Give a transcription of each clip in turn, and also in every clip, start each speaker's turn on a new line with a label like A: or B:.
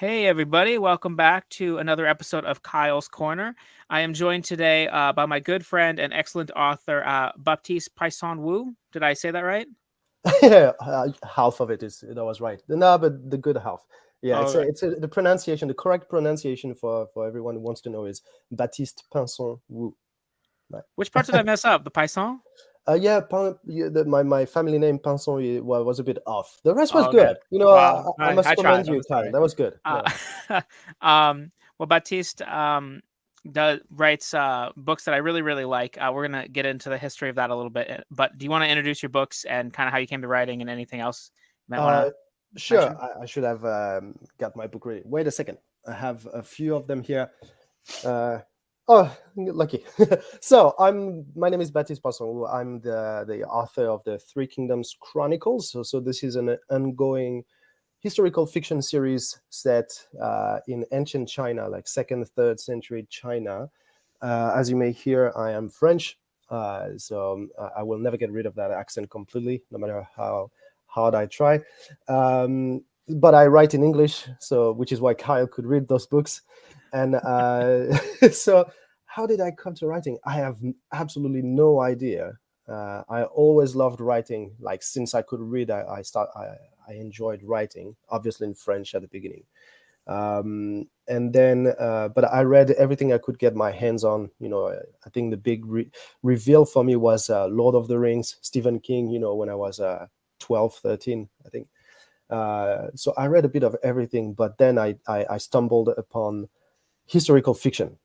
A: Hey, everybody. Welcome back to another episode of Kyle's Corner. I am joined today by my good friend and excellent author, Baptiste Pinson Wu. Did I say that right?
B: Yeah, half of it is that was right. No, but the good half. Yeah,
A: Oh, right.
B: the pronunciation. The correct pronunciation for everyone who wants to know is Baptiste Pinson Wu. Right.
A: Which part did I mess up? The Pinson?
B: My family name Pinson was a bit off. The rest was
A: Oh, okay.
B: good.
A: Wow.
B: I must
A: I tried.
B: commend
A: I'm
B: you, Kyle.
A: sorry.
B: That was good.
A: Uh,
B: Yeah.
A: well, Baptiste writes books that I really, really like. We're going to get into the history of that a little bit. But do you want to introduce your books and kind of how you came to writing and anything else you might want
B: Uh,
A: to
B: sure.
A: mention?
B: I should have got my book ready. Wait a second. I have a few of them here. Uh, oh, lucky. So my name is Baptiste Pinson Wu. I'm the author of the Three Kingdoms Chronicles. So this is an ongoing historical fiction series set in ancient China, like second, third century China. As you may hear, I am French, so I will never get rid of that accent completely, no matter how hard I try. But I write in English, so which is why Kyle could read those books. And so, how did I come to writing? I have absolutely no idea. I always loved writing. Like since I could read, I enjoyed writing. Obviously in French at the beginning, and then but I read everything I could get my hands on. I think the big reveal for me was Lord of the Rings, Stephen King. When I was 12, 13, I think. So I read a bit of everything, but then I stumbled upon historical fiction.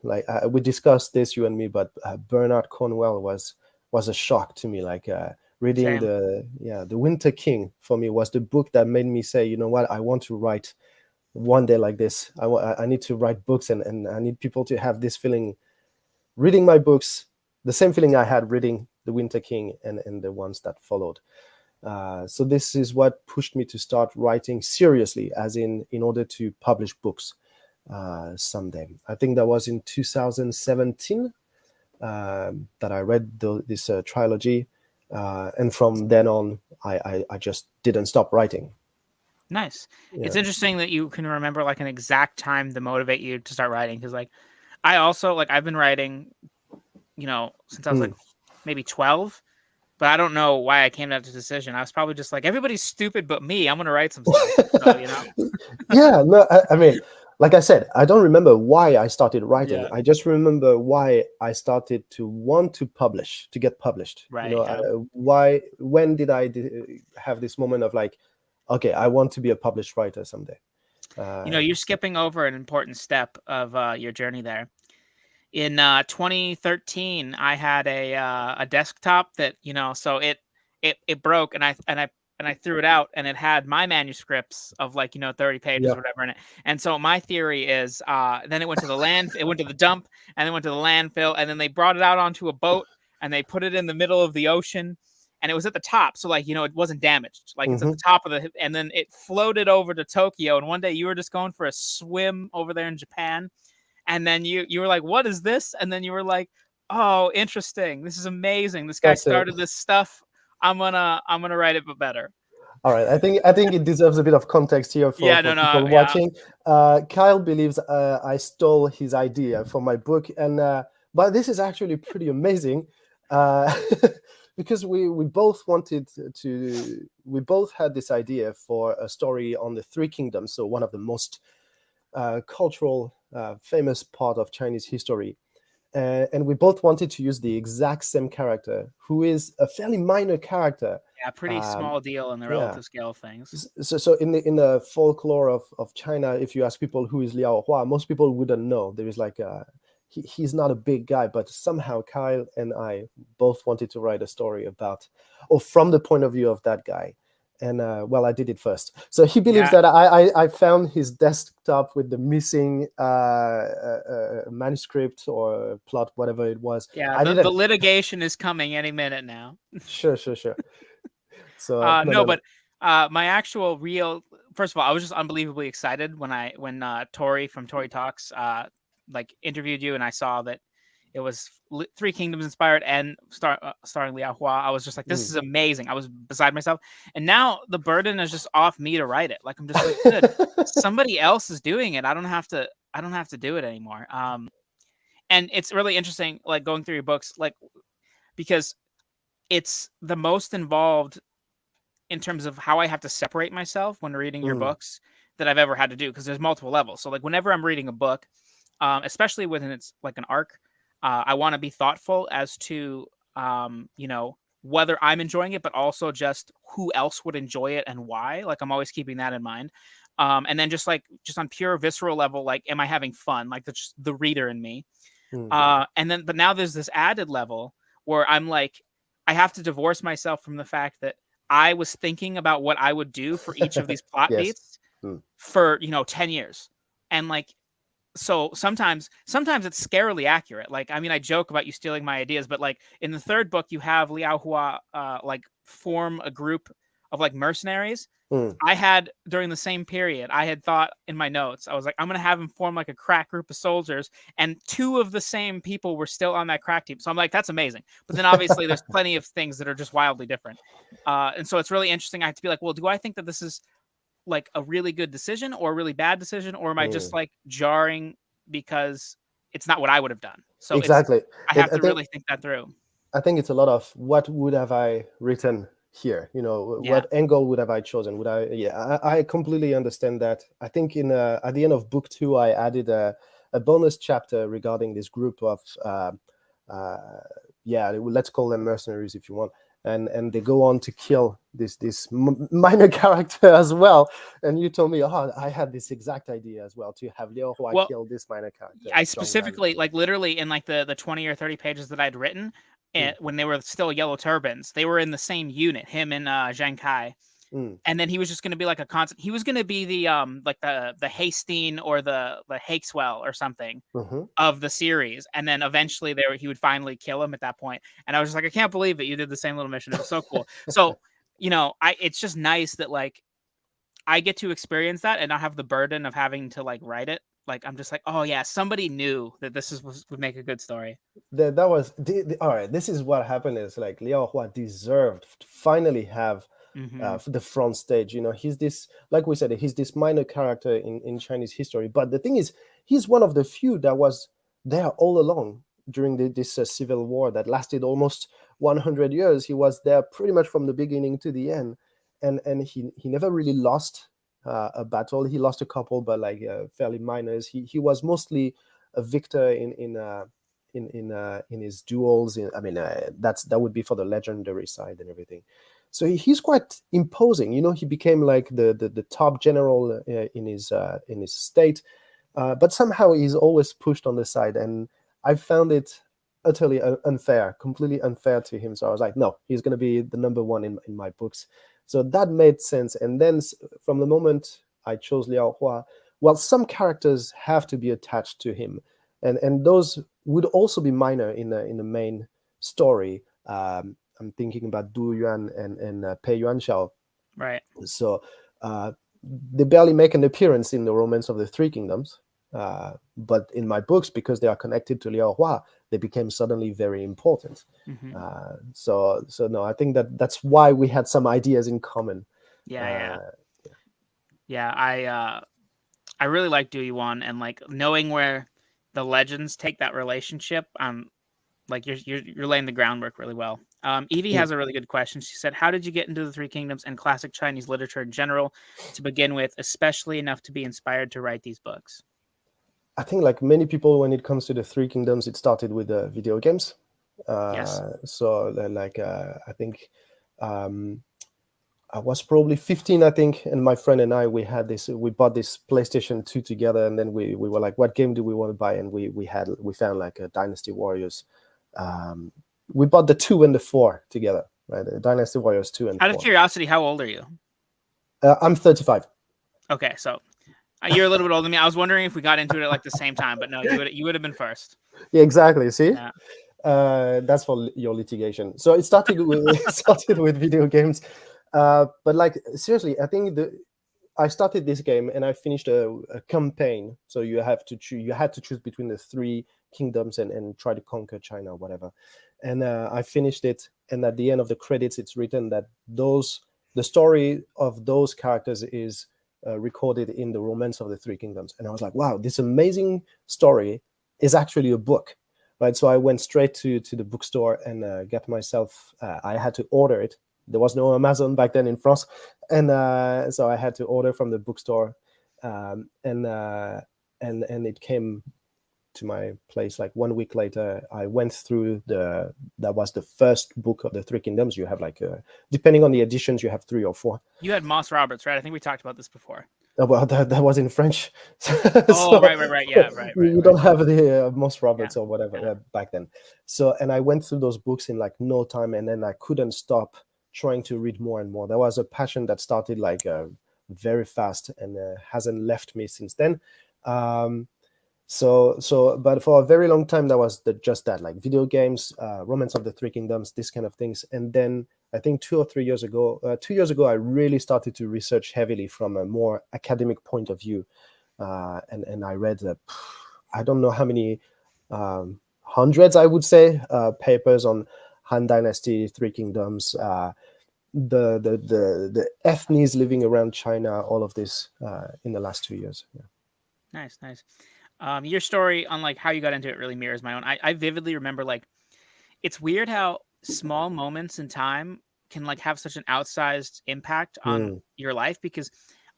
B: Like we discussed this, you and me, but Bernard Cornwell was a shock to me. Like reading
A: Same.
B: the Winter King for me was the book that made me say, you know what, I want to write one day like this. I need to write books, and I need people to have this feeling reading my books, the same feeling I had reading the Winter King and the ones that followed. So this is what pushed me to start writing seriously, as in order to publish books someday. I think that was in 2017 that I read this trilogy, and from then on, I just didn't stop writing.
A: Nice. It's
B: Yeah.
A: interesting that you can remember like an exact time to motivate you to start writing. Cause like I also like I've been writing, since I was like
B: Mm.
A: maybe 12, but I don't know why I came to that decision. I was probably just like, everybody's stupid but me. I'm gonna write some stuff. So.
B: Yeah, no, I mean, like I said, I don't remember why I started writing.
A: Yeah.
B: I just remember why I started to want to publish, to get published.
A: Right. Yeah.
B: When did I have this moment of like, okay, I want to be a published writer someday.
A: You're skipping over an important step of your journey there. In 2013, I had a desktop that so it broke, and I threw it out, and it had my manuscripts of like 30 pages
B: Yeah.
A: or whatever in it. And so my theory is, then it went to it went to the dump, and then went to the landfill, and then they brought it out onto a boat, and they put it in the middle of the ocean, and it was at the top, so like it wasn't damaged, like it's at
B: Hmm.
A: the top of and then it floated over to Tokyo, and one day you were just going for a swim over there in Japan, and then you were like, "What is this?" And then you were like, "Oh, interesting. This is amazing. This guy
B: That's it.
A: started this stuff. I'm gonna write it, but better."
B: All right. I think it deserves a bit of context here for
A: Yeah,
B: for
A: no,
B: people
A: yeah,
B: watching. Kyle believes I stole his idea for my book, and but this is actually pretty amazing, uh, because we both wanted we both had this idea for a story on the Three Kingdoms, so one of the most cultural famous part of Chinese history. And we both wanted to use the exact same character, who is a fairly minor character.
A: yeah. Pretty
B: Um,
A: small deal in the
B: yeah.
A: relative scale of things.
B: So in the folklore of China, if you ask people who is Liao Hua, most people wouldn't know. There is like he's not a big guy, but somehow Kyle and I both wanted to write a story about, or from the point of view of that guy. And well, I did it first. So he believes
A: Yeah,
B: that I found his desktop with the missing manuscript or plot, whatever it was.
A: yeah.
B: I
A: The
B: didn't.
A: litigation is coming any minute now.
B: Sure. So
A: No,
B: no.
A: but my actual real first of all, I was just unbelievably excited when Tori from Tori Talks like interviewed you, and I saw that it was Three Kingdoms inspired and starring Liao Hua, I was just like, this is amazing. I was beside myself. And now the burden is just off me to write it. Like, I'm just like, good, somebody else is doing it. I don't have to do it anymore. And it's really interesting, like, going through your books, like, because it's the most involved in terms of how I have to separate myself when reading your books that I've ever had to do, because there's multiple levels. So like whenever I'm reading a book, especially when it's like an arc, I want to be thoughtful as to whether I'm enjoying it, but also just who else would enjoy it and why. Like, I'm always keeping that in mind. And then just on pure visceral level, like, am I having fun? Like, that's the reader in me. But now there's this added level where I'm like, I have to divorce myself from the fact that I was thinking about what I would do for each of these plot beats for 10 years. And like, so sometimes it's scarily accurate. Like, I mean, I joke about you stealing my ideas, but like in the third book, you have Liao Hua like form a group of like mercenaries. I had, during the same period, I had thought in my notes, I was like, I'm going to have him form like a crack group of soldiers, and two of the same people were still on that crack team. So I'm like, that's amazing. But then obviously there's plenty of things that are just wildly different. And so it's really interesting. I have to be like, well, do I think that this is like a really good decision or a really bad decision? Or am I just like jarring because it's not what I would have done? So
B: exactly.
A: I have to really think that through.
B: I think it's a lot of what would have I written here, what angle would have I chosen? I completely understand that. I think at the end of book 2, I added a bonus chapter regarding this group of let's call them mercenaries if you want, and they go on to kill this minor character as well. And you told me, I had this exact idea as well, to have Liao Hua kill this minor character.
A: I specifically, like, literally in like the 20 or 30 pages that I'd written, when they were still Yellow Turbans, they were in the same unit, him and Zhang Kai. And then he was just going to be like a constant. He was going to be the like the Hastine or the Hakeswell or something of the series. And then eventually he would finally kill him at that point. And I was just like, I can't believe it. You did the same little mission. It was so cool. So, it's just nice that like I get to experience that and not have the burden of having to like write it. Like, I'm just like, oh yeah, somebody knew that this would make a good story.
B: That was all right. This is what happened. Is like Liao Hua deserved to finally have the front stage. He's this, like we said, he's this minor character in Chinese history. But the thing is, he's one of the few that was there all along during this civil war that lasted almost 100 years. He was there pretty much from the beginning to the end, and he never really lost a battle. He lost a couple, but like fairly minors. He was mostly a victor in his duels. That would be for the legendary side and everything. So he's quite imposing. He became like the top general in his state, but somehow he's always pushed on the side, and I found it utterly unfair, completely unfair to him. So I was like, no, he's going to be the number one in my books. So that made sense. And then from the moment I chose Liao Hua, well, some characters have to be attached to him, and those would also be minor in the main story. I'm thinking about Du Yuan and Pei Yuanxiao.
A: Right.
B: So they barely make an appearance in the Romance of the Three Kingdoms, but in my books, because they are connected to Liao Hua, they became suddenly very important. So no, I think that's why we had some ideas in common.
A: I really like Du Yuan, and like knowing where the legends take that relationship. Like you're laying the groundwork really well. Evie has a really good question. She said, how did you get into the Three Kingdoms and classic Chinese literature in general to begin with, especially enough to be inspired to write these books?
B: I think like many people, when it comes to the Three Kingdoms, it started with video games.
A: Yes.
B: So like I think I was probably 15, I think, and my friend and I, we bought this PlayStation 2 together, and then we were like, what game do we want to buy? And we found like a Dynasty Warriors. We bought the 2 and the 4 together, right? The Dynasty Warriors 2 and 4.
A: Out of curiosity, how old are you?
B: I'm 35.
A: Okay, so you're a little bit older than me. I was wondering if we got into it at like the same time, but no, you would have been first.
B: Yeah, exactly. See?
A: Yeah.
B: That's for your litigation. So it started with video games. But like seriously, I think I started this game and I finished a campaign. So you had to choose between the 3 kingdoms and try to conquer China or whatever. And I finished it, and at the end of the credits, it's written that the story of those characters is recorded in the Romance of the Three Kingdoms. And I was like, wow, this amazing story is actually a book, right? So I went straight to the bookstore and got myself. I had to order it. There was no Amazon back then in France, and so I had to order from the bookstore, and it came to my place like 1 week later. I went through that was the first book of the Three Kingdoms. You have like depending on the editions, you have 3 or 4.
A: You had Moss Roberts, right? I think we talked about this before.
B: Well, that was in French.
A: Oh, right. Yeah, right.
B: We don't have the Moss Roberts
A: Yeah.
B: or whatever back then. So, and I went through those books in like no time, and then I couldn't stop trying to read more and more. There was a passion that started like very fast and hasn't left me since then. But for a very long time, that was just that, like video games, Romance of the Three Kingdoms, this kind of things. And then I think 2 or 3 years ago, I really started to research heavily from a more academic point of view. And I read, I don't know how many hundreds, I would say, papers on Han Dynasty, Three Kingdoms, the ethnies living around China, all of this in the last 2 years. Yeah.
A: Nice. Your story on like how you got into it really mirrors my own. I vividly remember, like, it's weird how small moments in time can like have such an outsized impact on your life, because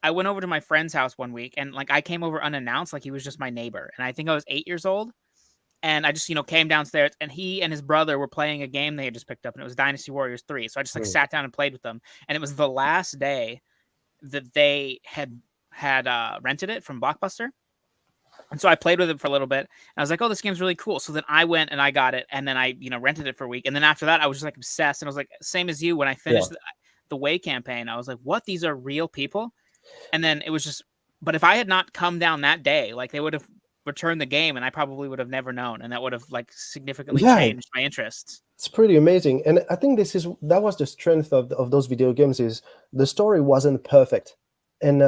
A: I went over to my friend's house one week and like I came over unannounced, like he was just my neighbor. And I think I was 8 years old. And I just, came downstairs, and he and his brother were playing a game they had just picked up, and it was Dynasty Warriors 3. So I just like sat down and played with them. And it was the last day that they had rented it from Blockbuster. And so I played with it for a little bit, and I was like, oh, this game's really cool. So then I went and I got it, and then I, rented it for a week. And then after that, I was just like obsessed. And I was like, same as you, when I finished the Way campaign, I was like, what? These are real people? And then it was just, but if I had not come down that day, like they would have returned the game, and I probably would have never known. And that would have like significantly changed my interests.
B: It's pretty amazing. And I think that was the strength of those video games, is the story wasn't perfect. And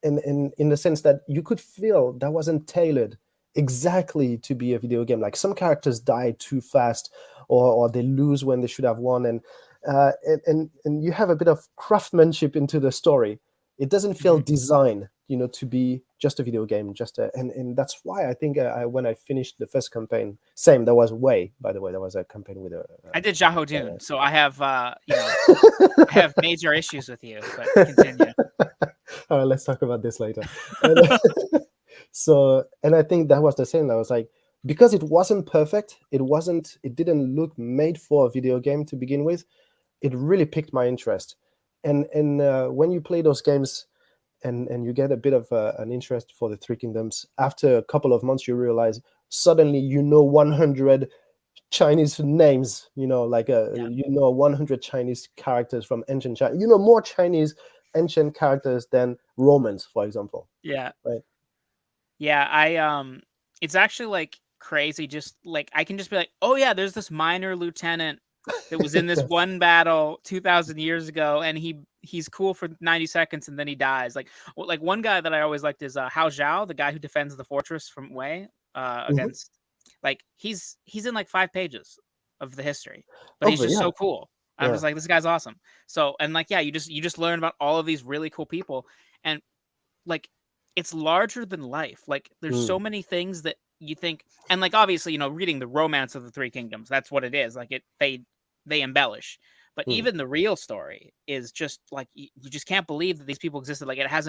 B: in the sense that you could feel that wasn't tailored exactly to be a video game. Like some characters die too fast, or they lose when they should have won, and you have a bit of craftsmanship into the story. It doesn't feel designed, to be just a video game. And that's why I think when I finished the first campaign, that was Way. By the way, that was a campaign with
A: I did Jaho Dune, so I have I have major issues with you. But continue.
B: All right, let's talk about this later. And I think that was the same. I was like, because it wasn't perfect, it didn't look made for a video game to begin with. It really piqued my interest. And when you play those games and you get a bit of an interest for the Three Kingdoms, after a couple of months, you realize suddenly 100 Chinese names, 100 Chinese characters from ancient China, more Chinese ancient characters than Romans, for example.
A: Yeah.
B: Right.
A: Yeah. It's actually like crazy. Just like, I can just be like, oh yeah, there's this minor lieutenant that was in this one battle 2,000 years ago, and he's cool for 90 seconds and then he dies. Like one guy that I always liked is Hao Zhao, the guy who defends the fortress from Wei against, like he's in like 5 pages of the history, but he's just so cool. I was like, this guy's awesome. So, and like, yeah, you just learn about all of these really cool people, and like, it's larger than life. Like there's so many things that you think, and like, obviously, reading the Romance of the Three Kingdoms, that's what it is. Like they embellish, but even the real story is just like, you just can't believe that these people existed. Like it has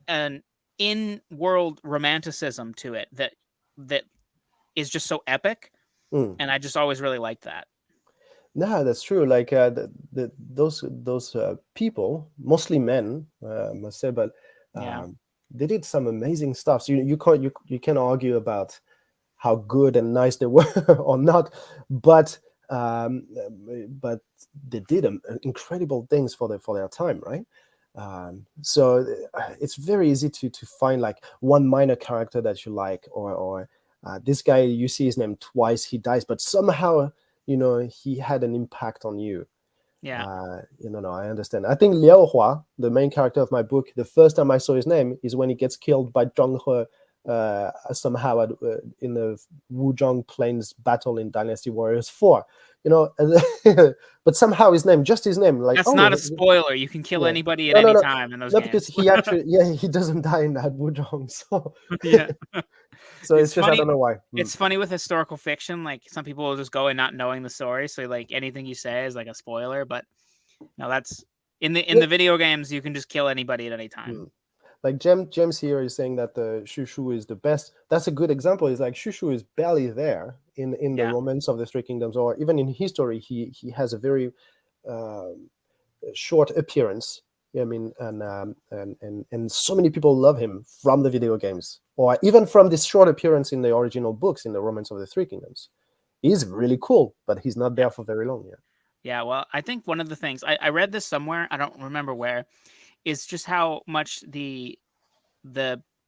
A: an in-world romanticism to it that is just so epic. And I just always really liked that.
B: No, that's true. Like those people, mostly men, I must say, but they did some amazing stuff. So you can argue about how good and nice they were or not, but they did incredible things for their time, right? So it's very easy to find like one minor character that you like, or this guy, you see his name twice, he dies, but somehow he had an impact on you. No, I understand. I think Liao Hua, the main character of my book, the first time I saw his name is when he gets killed by Zhang He somehow in the Wuzhong Plains battle in Dynasty Warriors 4. But somehow his name, like,
A: That's not a spoiler. You can kill
B: yeah.
A: anybody at
B: No, no,
A: any
B: no,
A: time in those
B: no, because
A: games.
B: he actually, yeah, he doesn't die in that Wuzhong, so
A: Yeah.
B: so it's
A: It's
B: just I
A: funny.
B: don't know why.
A: It's funny with historical fiction. Like some people will just go in not knowing the story, so like anything you say is like a spoiler. But no, that's in the video games. You can just kill anybody at any time.
B: Like James here is saying that the Shushu is the best. That's a good example. Is like Shushu is barely there in the romance of the Three Kingdoms, or even in history. He has a very short appearance. I mean, and so many people love him from the video games, or even from this short appearance in the original books in the Romance of the Three Kingdoms. He's really cool, but he's not there for very long.
A: Yeah, well, I think one of the things I read this somewhere, I don't remember where, is just how much the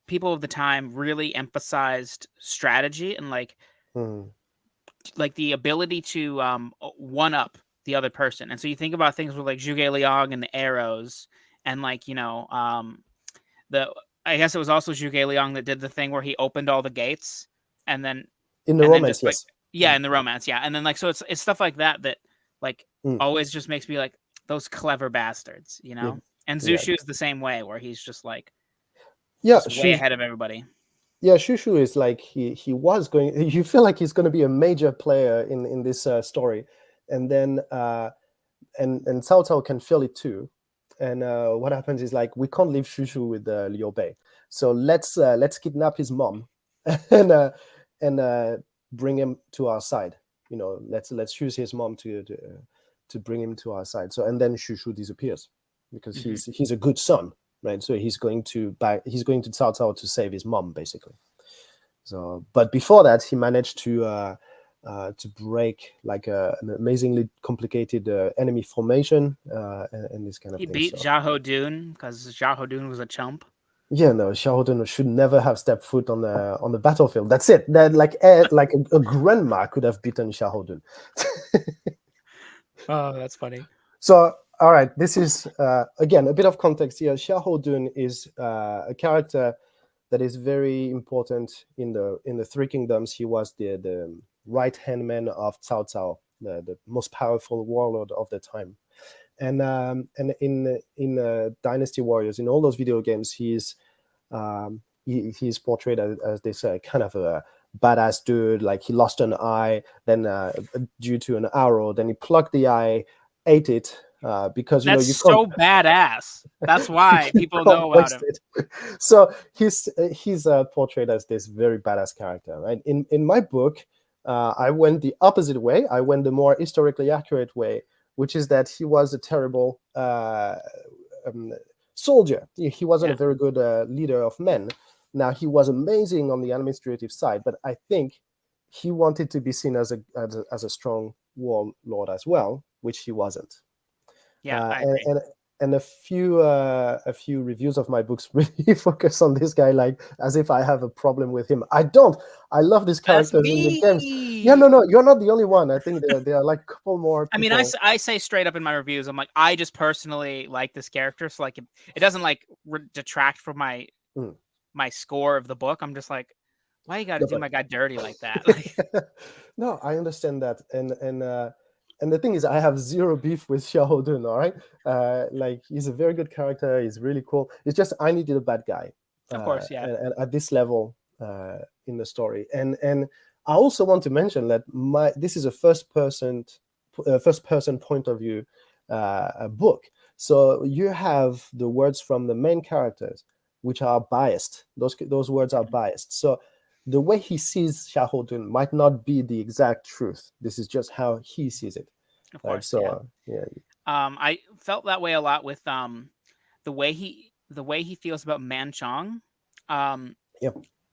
A: people of the time really emphasized strategy and like the ability to one up the other person. And so you think about things with like Zhuge Liang and the arrows, and like I guess it was also Zhuge Liang that did the thing where he opened all the gates, and then
B: in the romance,
A: just, like, in the romance, and then like so it's stuff like that like always just makes me like those clever bastards, And Zushu is the same way, where he's just like way ahead of everybody.
B: Yeah, Shushu is like he was going. You feel like he's going to be a major player in this story, and then and Cao Cao can feel it too. And what happens is like we can't leave Shushu with Liu Bei, so let's kidnap his mom, and bring him to our side. Let's use his mom to bring him to our side. So and then Shushu disappears because he's a good son. Right, so he's going to Cao Cao to save his mom, basically. So, but before that, he managed to break like an amazingly complicated enemy formation and this kind of thing.
A: He beat Xiahou Dun because Xiahou Dun was a chump.
B: Yeah, no, Xiahou Dun should never have stepped foot on the battlefield. That's it. That like a grandma could have beaten Xiahou Dun.
A: Oh, that's funny.
B: So. All right, this is again a bit of context here. Xiahou Dun is a character that is very important in the Three Kingdoms. He was the right hand man of Cao Cao, the most powerful warlord of the time, and in Dynasty Warriors, in all those video games, he's portrayed as this kind of a badass dude. Like he lost an eye, then due to an arrow, then he plucked the eye, ate it. Because
A: that's
B: you
A: so badass. That's why people know about him.
B: So he's portrayed as this very badass character, right? In my book, I went the opposite way. I went the more historically accurate way, which is that he was a terrible soldier. He wasn't a very good leader of men. Now he was amazing on the administrative side, but I think he wanted to be seen as a strong warlord as well, which he wasn't.
A: Yeah,
B: and a few reviews of my books really focus on this guy, like as if I have a problem with him. I don't. I love these characters in the games. Yeah, no, you're not the only one. I think there are like a couple more people.
A: I mean, I say straight up in my reviews, I'm like, I just personally like this character, so like it doesn't like detract from my my score of the book. I'm just like, why you got to do my guy dirty like that? Like,
B: no, I understand that, and the thing is, I have zero beef with Xiahou Dun, all right? Like, he's a very good character. He's really cool. It's just I needed a bad guy.
A: Of course, yeah.
B: And at this level in the story. And I also want to mention that this is a first person point of view book. So you have the words from the main characters, which are biased. Those words are biased. So the way he sees Xiahou Dun might not be the exact truth. This is just how he sees it.
A: Of course,
B: yeah.
A: I felt that way a lot with the way he feels about Manchong.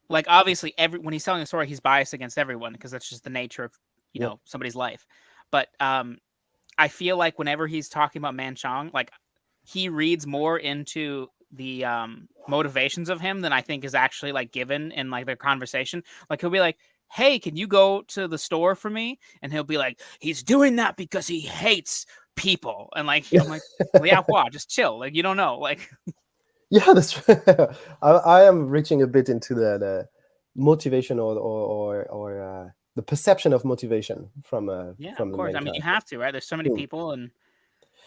A: Like obviously when he's telling a story, he's biased against everyone because that's just the nature of somebody's life. But I feel like whenever he's talking about Manchong, like he reads more into the motivations of him than I think is actually like given in like their conversation. Like he'll be like, hey, can you go to the store for me? And he'll be like, he's doing that because he hates people. And like I'm like, wow, just chill. Like you don't know. Like
B: yeah, that's right. I am reaching a bit into the motivation or the perception of motivation from
A: Yeah,
B: from
A: of
B: the
A: course.
B: main
A: I mean, you
B: character.
A: have to, right? There's so many
B: Mm.
A: people, and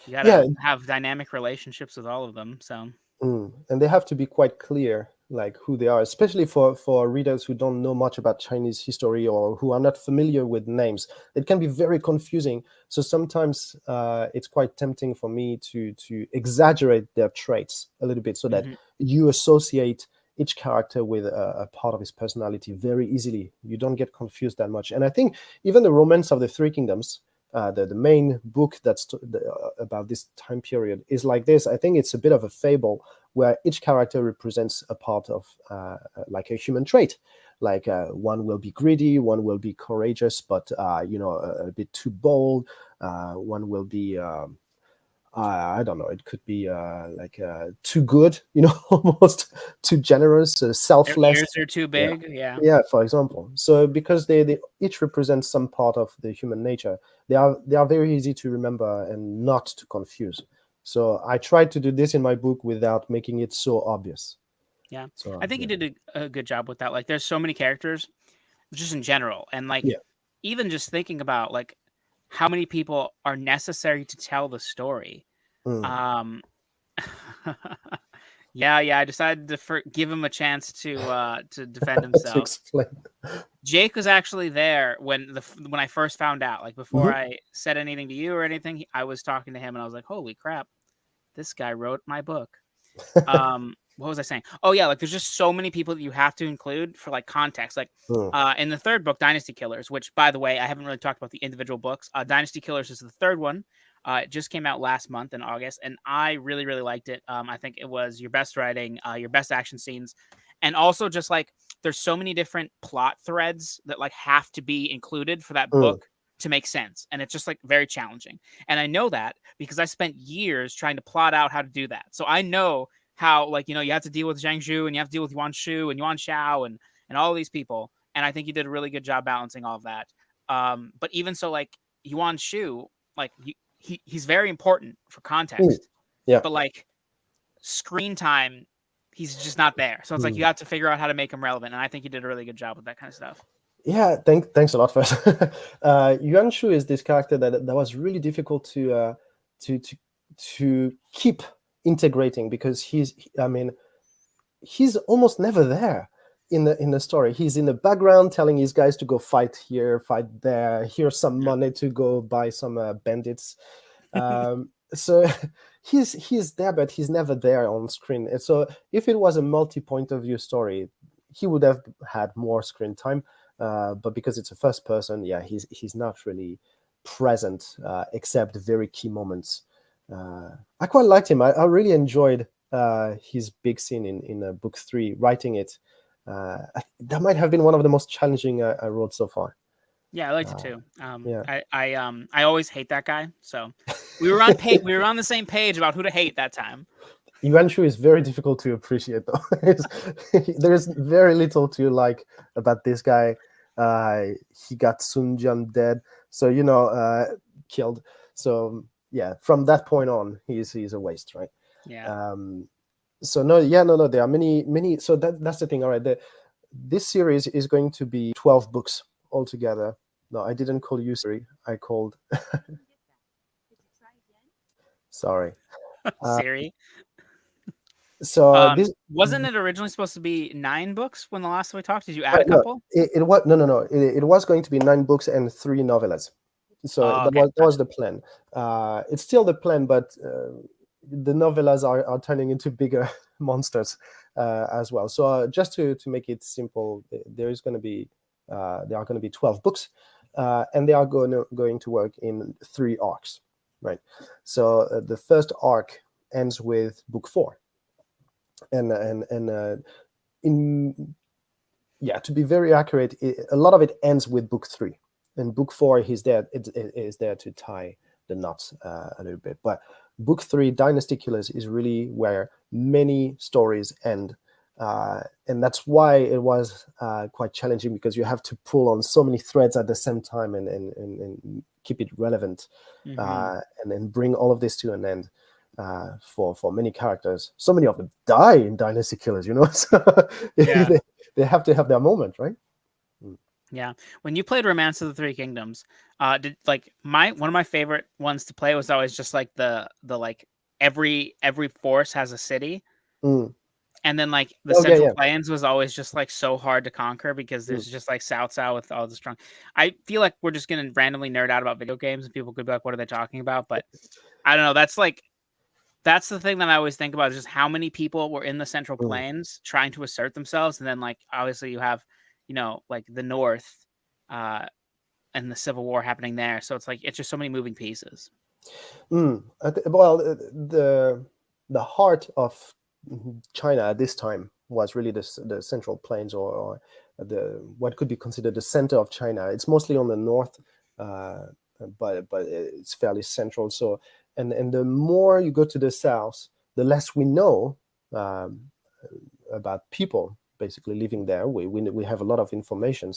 A: you
B: Yeah,
A: gotta have dynamic relationships with all of them. So
B: and they have to be quite clear, like who they are, especially for readers who don't know much about Chinese history or who are not familiar with names. It can be very confusing. So sometimes it's quite tempting for me to exaggerate their traits a little bit, so that
A: mhm.
B: you associate each character with a part of his personality very easily. You don't get confused that much. And I think even the Romance of the Three Kingdoms, the main book about this time period, is like this. I think it's a bit of a fable where each character represents a part of like a human trait. Like one will be greedy, one will be courageous, but a bit too bold. One will be I don't know. It could be like too good, almost too generous,
A: Their
B: selfless.
A: ears are too
B: Yeah,
A: big. Yeah.
B: yeah. For example, so because they each represent some part of the human nature, they are very easy to remember and not to confuse. So I tried to do this in my book without making it so obvious.
A: Yeah.
B: So
A: I think you
B: yeah,
A: did a good job with that. Like, there's so many characters just in general. And like,
B: yeah.
A: even just thinking about like how many people are necessary to tell the story.
B: Mm.
A: Um, yeah. I decided to give him a chance to defend
B: To
A: himself.
B: explain.
A: Jake was actually there when I first found out. Like before
B: Mhm.
A: I said anything to you or anything, I was talking to him and I was like, "Holy crap, this guy wrote my book." What was I saying? Oh yeah, like there's just so many people that you have to include for like context. Like
B: Mm.
A: in the third book, Dynasty Killers, which by the way, I haven't really talked about the individual books. Dynasty Killers is the third one. It just came out last month in August, and I really, really liked it. I think it was your best writing, your best action scenes, and also just like there's so many different plot threads that like have to be included for that
B: Mm.
A: book to make sense, and it's just like very challenging. And I know that because I spent years trying to plot out how to do that. So I know how like you have to deal with Zhang Zhu and you have to deal with Yuan Shu and Yuan Shao and all these people. And I think you did a really good job balancing all of that. But even so, like Yuan Shu, like he's very important for
B: Mm.
A: context,
B: Yeah.
A: but like screen time, he's just not there. So it's like you
B: Mm.
A: have to figure out how to make him relevant. And I think you did a really good job with that kind of stuff.
B: Yeah, thanks a lot first. Yuan Shu is this character that was really difficult to to to keep integrating, because I mean, he's almost never there in the story. He's in the background telling his guys to go fight here, fight there. Here's some
A: Yeah.
B: money to go buy some bandits. So he's there, but he's never there on screen. And so if it was a multi-point of view story, he would have had more screen time. But because it's a first person, yeah, he's not really present except very key moments. I quite liked him. I really enjoyed his big scene in book 3. Writing it, that might have been one of the most challenging I wrote so far.
A: Yeah, I liked it
B: Uh,
A: too.
B: yeah.
A: I always hate that guy. So we were on the same page about who to hate that time.
B: Yuan Shu is very difficult to appreciate, though. There's very little to like about this guy. He got Sun Jian dead, so killed. So yeah, from that point on, he's a waste, right?
A: Yeah.
B: Um, so no, yeah, no. There are many. So that's the thing. All right, this series is going to be 12 books altogether. No, I didn't call you Siri. I called. Sorry. Uh,
A: Siri.
B: so this
A: Wasn't it originally supposed to be 9 books when the last time we talked? Did you add a
B: no,
A: couple?
B: it was no. It was going to be 9 books and 3 novellas. So
A: Oh,
B: that
A: okay.
B: was
A: Gotcha.
B: the plan. It's still the plan, but the novellas are turning into bigger monsters as well. So just to make it simple, there are going to be 12 books, and they are going to work in 3 arcs, right? So the first arc ends with book 4, and in yeah, to be very accurate, a lot of it ends with book 3, and book 4 it is there to tie the knots a little bit. But book 3, Dynasty Killers, is really where many stories end, and that's why it was quite challenging, because you have to pull on so many threads at the same time and keep it relevant,
A: Mm-hmm.
B: and then bring all of this to an end. For many characters, so many of them die in Dynasty Killers, so
A: Yeah.
B: they have to have their moment, right?
A: Yeah. When you played Romance of the Three Kingdoms, did like one of my favorite ones to play was always just like the like every force has a city.
B: Mm.
A: And then like the
B: Oh yeah,
A: Central
B: yeah.
A: Plains was always just like so hard to conquer because
B: Mm.
A: there's just like South with all the strong. I feel like we're just gonna randomly nerd out about video games and people could be like, what are they talking about? But I don't know. That's the thing that I always think about is just how many people were in the Central
B: Mm.
A: Plains trying to assert themselves. And then like obviously you have, like the North and the Civil War happening there. So it's like it's just so many moving pieces.
B: Well, the heart of China at this time was really the Central Plains, or the what could be considered the center of China. It's mostly on the north, uh, but it's fairly central. So, and the more you go to the south, the less we know um, about people basically living there. We have a lot of information,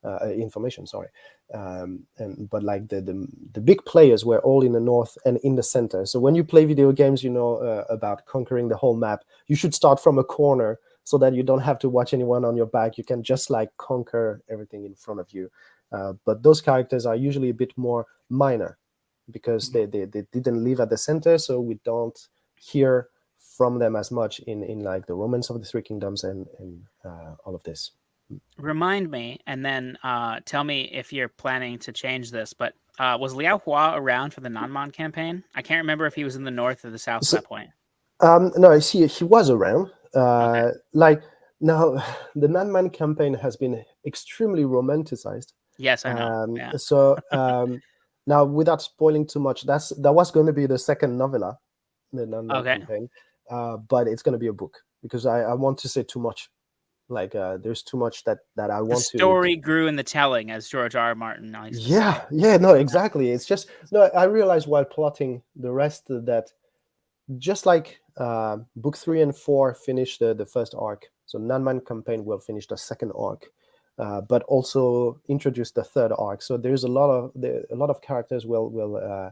B: sorry. But like the big players were all in the north and in the center. So when you play video games, about conquering the whole map, you should start from a corner so that you don't have to watch anyone on your back. You can just like conquer everything in front of you. But those characters are usually a bit more minor because they didn't live at the center, so we don't hear from them as much in like the Romance of the Three Kingdoms and all of this.
A: Remind me, and then tell me if you're planning to change this. But was Liao Hua around for the Nanman campaign? I can't remember if he was in the north or the south
B: So,
A: at that point.
B: no, he was around.
A: Okay.
B: Like now, the Nanman campaign has been extremely romanticized.
A: Yes, I know. Yeah.
B: So now, without spoiling too much, that was going to be the second novella, the Nanman
A: Okay.
B: campaign, but it's going to be a book because I want to say too much. Like there's too much that I want
A: The story grew in the telling, as George R. R. Martin likes to say.
B: Yeah, no, exactly. It's just no. I realized while plotting the rest that just like book 3 and 4 finish the first arc, so Nanman campaign will finish the second arc, but also introduce the third arc. So there's a lot of characters will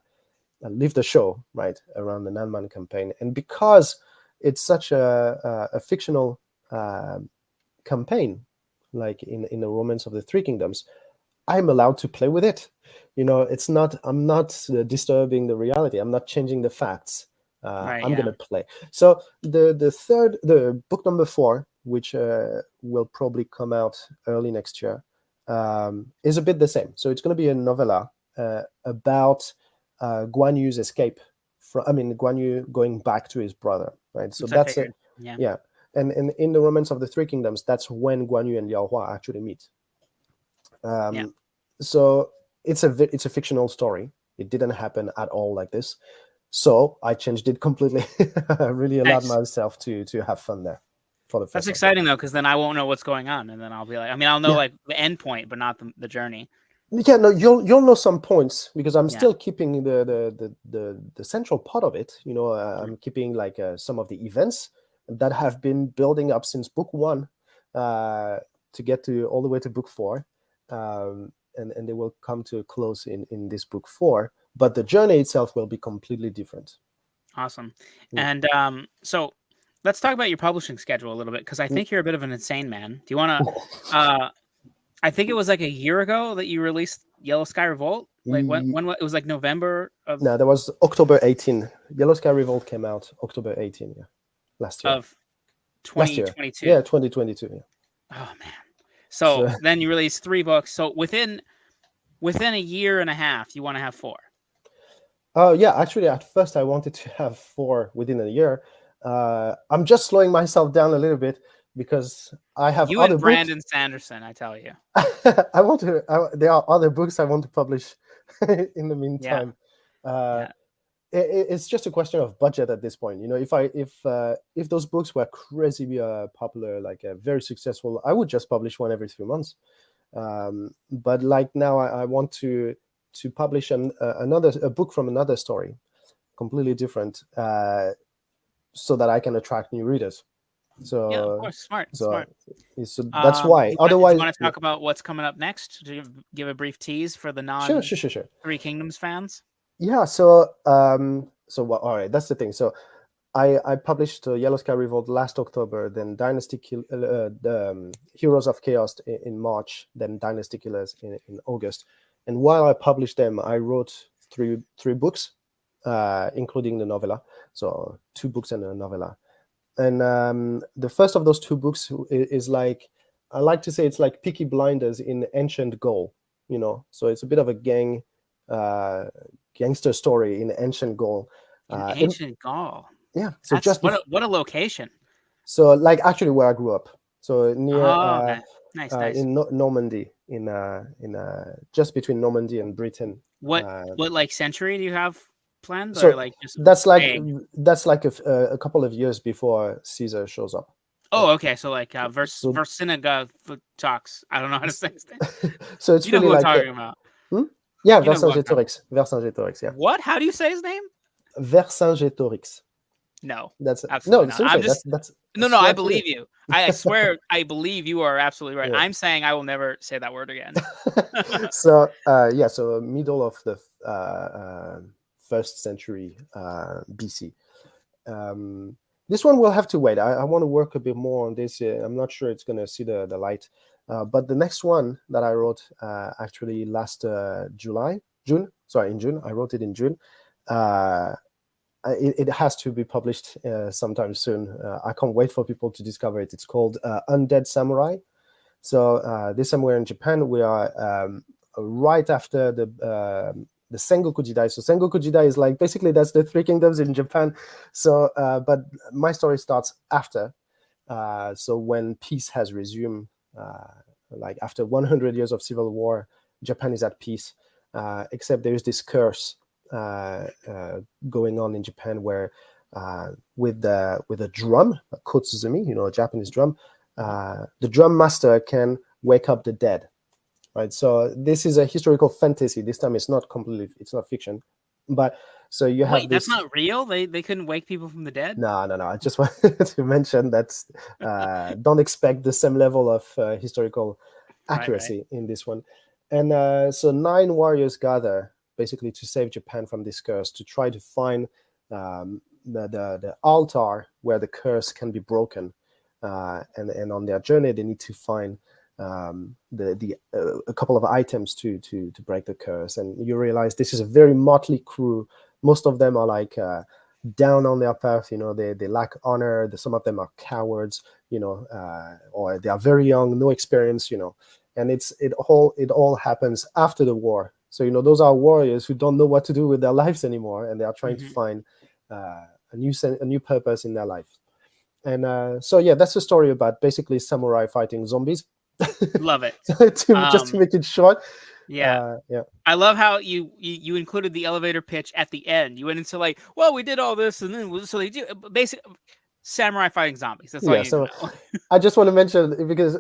B: leave the show right around the Nanman campaign, and because it's such a fictional campaign, like in the Romance of the Three Kingdoms, I'm allowed to play with it. I'm not disturbing the reality. I'm not changing the facts.
A: Right.
B: I'm
A: Yeah.
B: gonna play. So the book number 4, which will probably come out early next year, is a bit the same. So it's gonna be a novella about Guan Yu's escape Guan Yu going back to his brother, right? So
A: I
B: that's it.
A: figured. Yeah.
B: Yeah. And in the Romance of the Three Kingdoms, that's when Guan Yu and Liao Hua actually meet.
A: Yeah.
B: So it's a fictional story. It didn't happen at all like this. So I changed it completely. I really allowed
A: Nice.
B: myself to have fun there for the
A: That's
B: first one.
A: exciting though, because then I won't know what's going on, and then I'll be like, I'll know
B: Yeah.
A: like the end point, but not the journey.
B: Yeah, no, you'll know some points because I'm
A: Yeah.
B: still keeping the central part of it. I'm keeping like some of the events that have been building up since book 1 to get to all the way to book 4, and they will come to a close in this book 4. But the journey itself will be completely different.
A: Awesome.
B: Mm.
A: And so let's talk about your publishing schedule a little bit, because I think you're a bit of an insane man. Do you want to? I think it was like a year ago that you released Yellow Sky Revolt. Like when it was like November of
B: No, that was October 18. Yellow Sky Revolt came out October 18. Yeah, last year. Last year.
A: 2022.
B: Yeah, 2022. Yeah.
A: Oh man. So then you released 3 books. So within a year and a half, you want to have 4.
B: Oh yeah, actually, at first I wanted to have 4 within a year. I'm just slowing myself down a little bit because I have
A: You
B: other
A: and
B: books.
A: Brandon Sanderson, I tell you.
B: There are other books I want to publish in the meantime.
A: Yeah.
B: It's just a question of budget at this point. If those books were crazy popular, like very successful, I would just publish one every 3 months. But like now, I want to publish a book from another story, completely different, so that I can attract new readers. So
A: Yeah, of course, smart.
B: So that's why.
A: Do
B: Otherwise,
A: you want to talk about what's coming up next? Do you give a brief tease for the
B: sure.
A: Three Kingdoms fans?
B: Yeah. So all right. That's the thing. So I published Yellow Sky Revolt last October, then Heroes of Chaos in March, then Dynasty Killers in August. And while I published them, I wrote three books, including the novella. So 2 books and a novella. And the first of those 2 books is like, I like to say it's like Peaky Blinders in ancient Gaul, So it's a bit of a gangster story in ancient Gaul.
A: In ancient Gaul.
B: Yeah. So
A: That's what a location.
B: So like actually where I grew up. So near
A: okay. Nice.
B: in Normandy, in just between Normandy and Britain.
A: What like century do you have planned?
B: So
A: or like just
B: that's like a couple of years before Caesar shows up.
A: Oh, okay. So like Vercingetorix talks. I don't know how to say his name.
B: So it's
A: you know
B: really
A: who
B: like
A: I'm talking about.
B: Yeah, Vercingetorix. Yeah.
A: What? How do you say his name?
B: Vercingetorix.
A: No,
B: that's
A: absolutely
B: no.
A: not.
B: Seriously,
A: I'm just
B: that's
A: no. I believe you. I swear, I believe you are absolutely right.
B: Yeah.
A: I'm saying I will never say that word again.
B: So so middle of the 1st century BC. This one will have to wait. I want to work a bit more on this. I'm not sure it's going to see the light. But the next one that I wrote actually last June. Sorry, in June. I wrote it in June. It has to be published sometime soon. I can't wait for people to discover it. It's called Undead Samurai. So this time we're in Japan. We are right after the Sengoku Jidai. So Sengoku Jidai is like basically that's the 3 kingdoms in Japan. So but my story starts after. So when peace has resumed, like after 100 years of civil war, Japan is at peace. Except there is this curse going on in Japan where with a drum, a kotsuzumi, a Japanese drum, the drum master can wake up the dead. Right, so this is a historical fantasy. This time it's not fiction, but so you have
A: this. That's not real. They couldn't wake people from the dead.
B: No. I just wanted to mention that don't expect the same level of historical accuracy in this one. And so 9 warriors gather basically to save Japan from this curse, to try to find the altar where the curse can be broken. And on their journey, they need to find a couple of items to break the curse. And you realize this is a very motley crew. Most of them are like down on their path. They lack honor. Some of them are cowards. Or they are very young, no experience. And it all happens after the war. So those are warriors who don't know what to do with their lives anymore, and they are trying to find a new purpose in their life. And so that's a story about basically samurai fighting zombies.
A: Love it.
B: Just to make it short.
A: Yeah. I love how you included the elevator pitch at the end. You went into like, well, we did all this, and then so they do basically samurai fighting zombies. That's all you know.
B: I just want to mention, because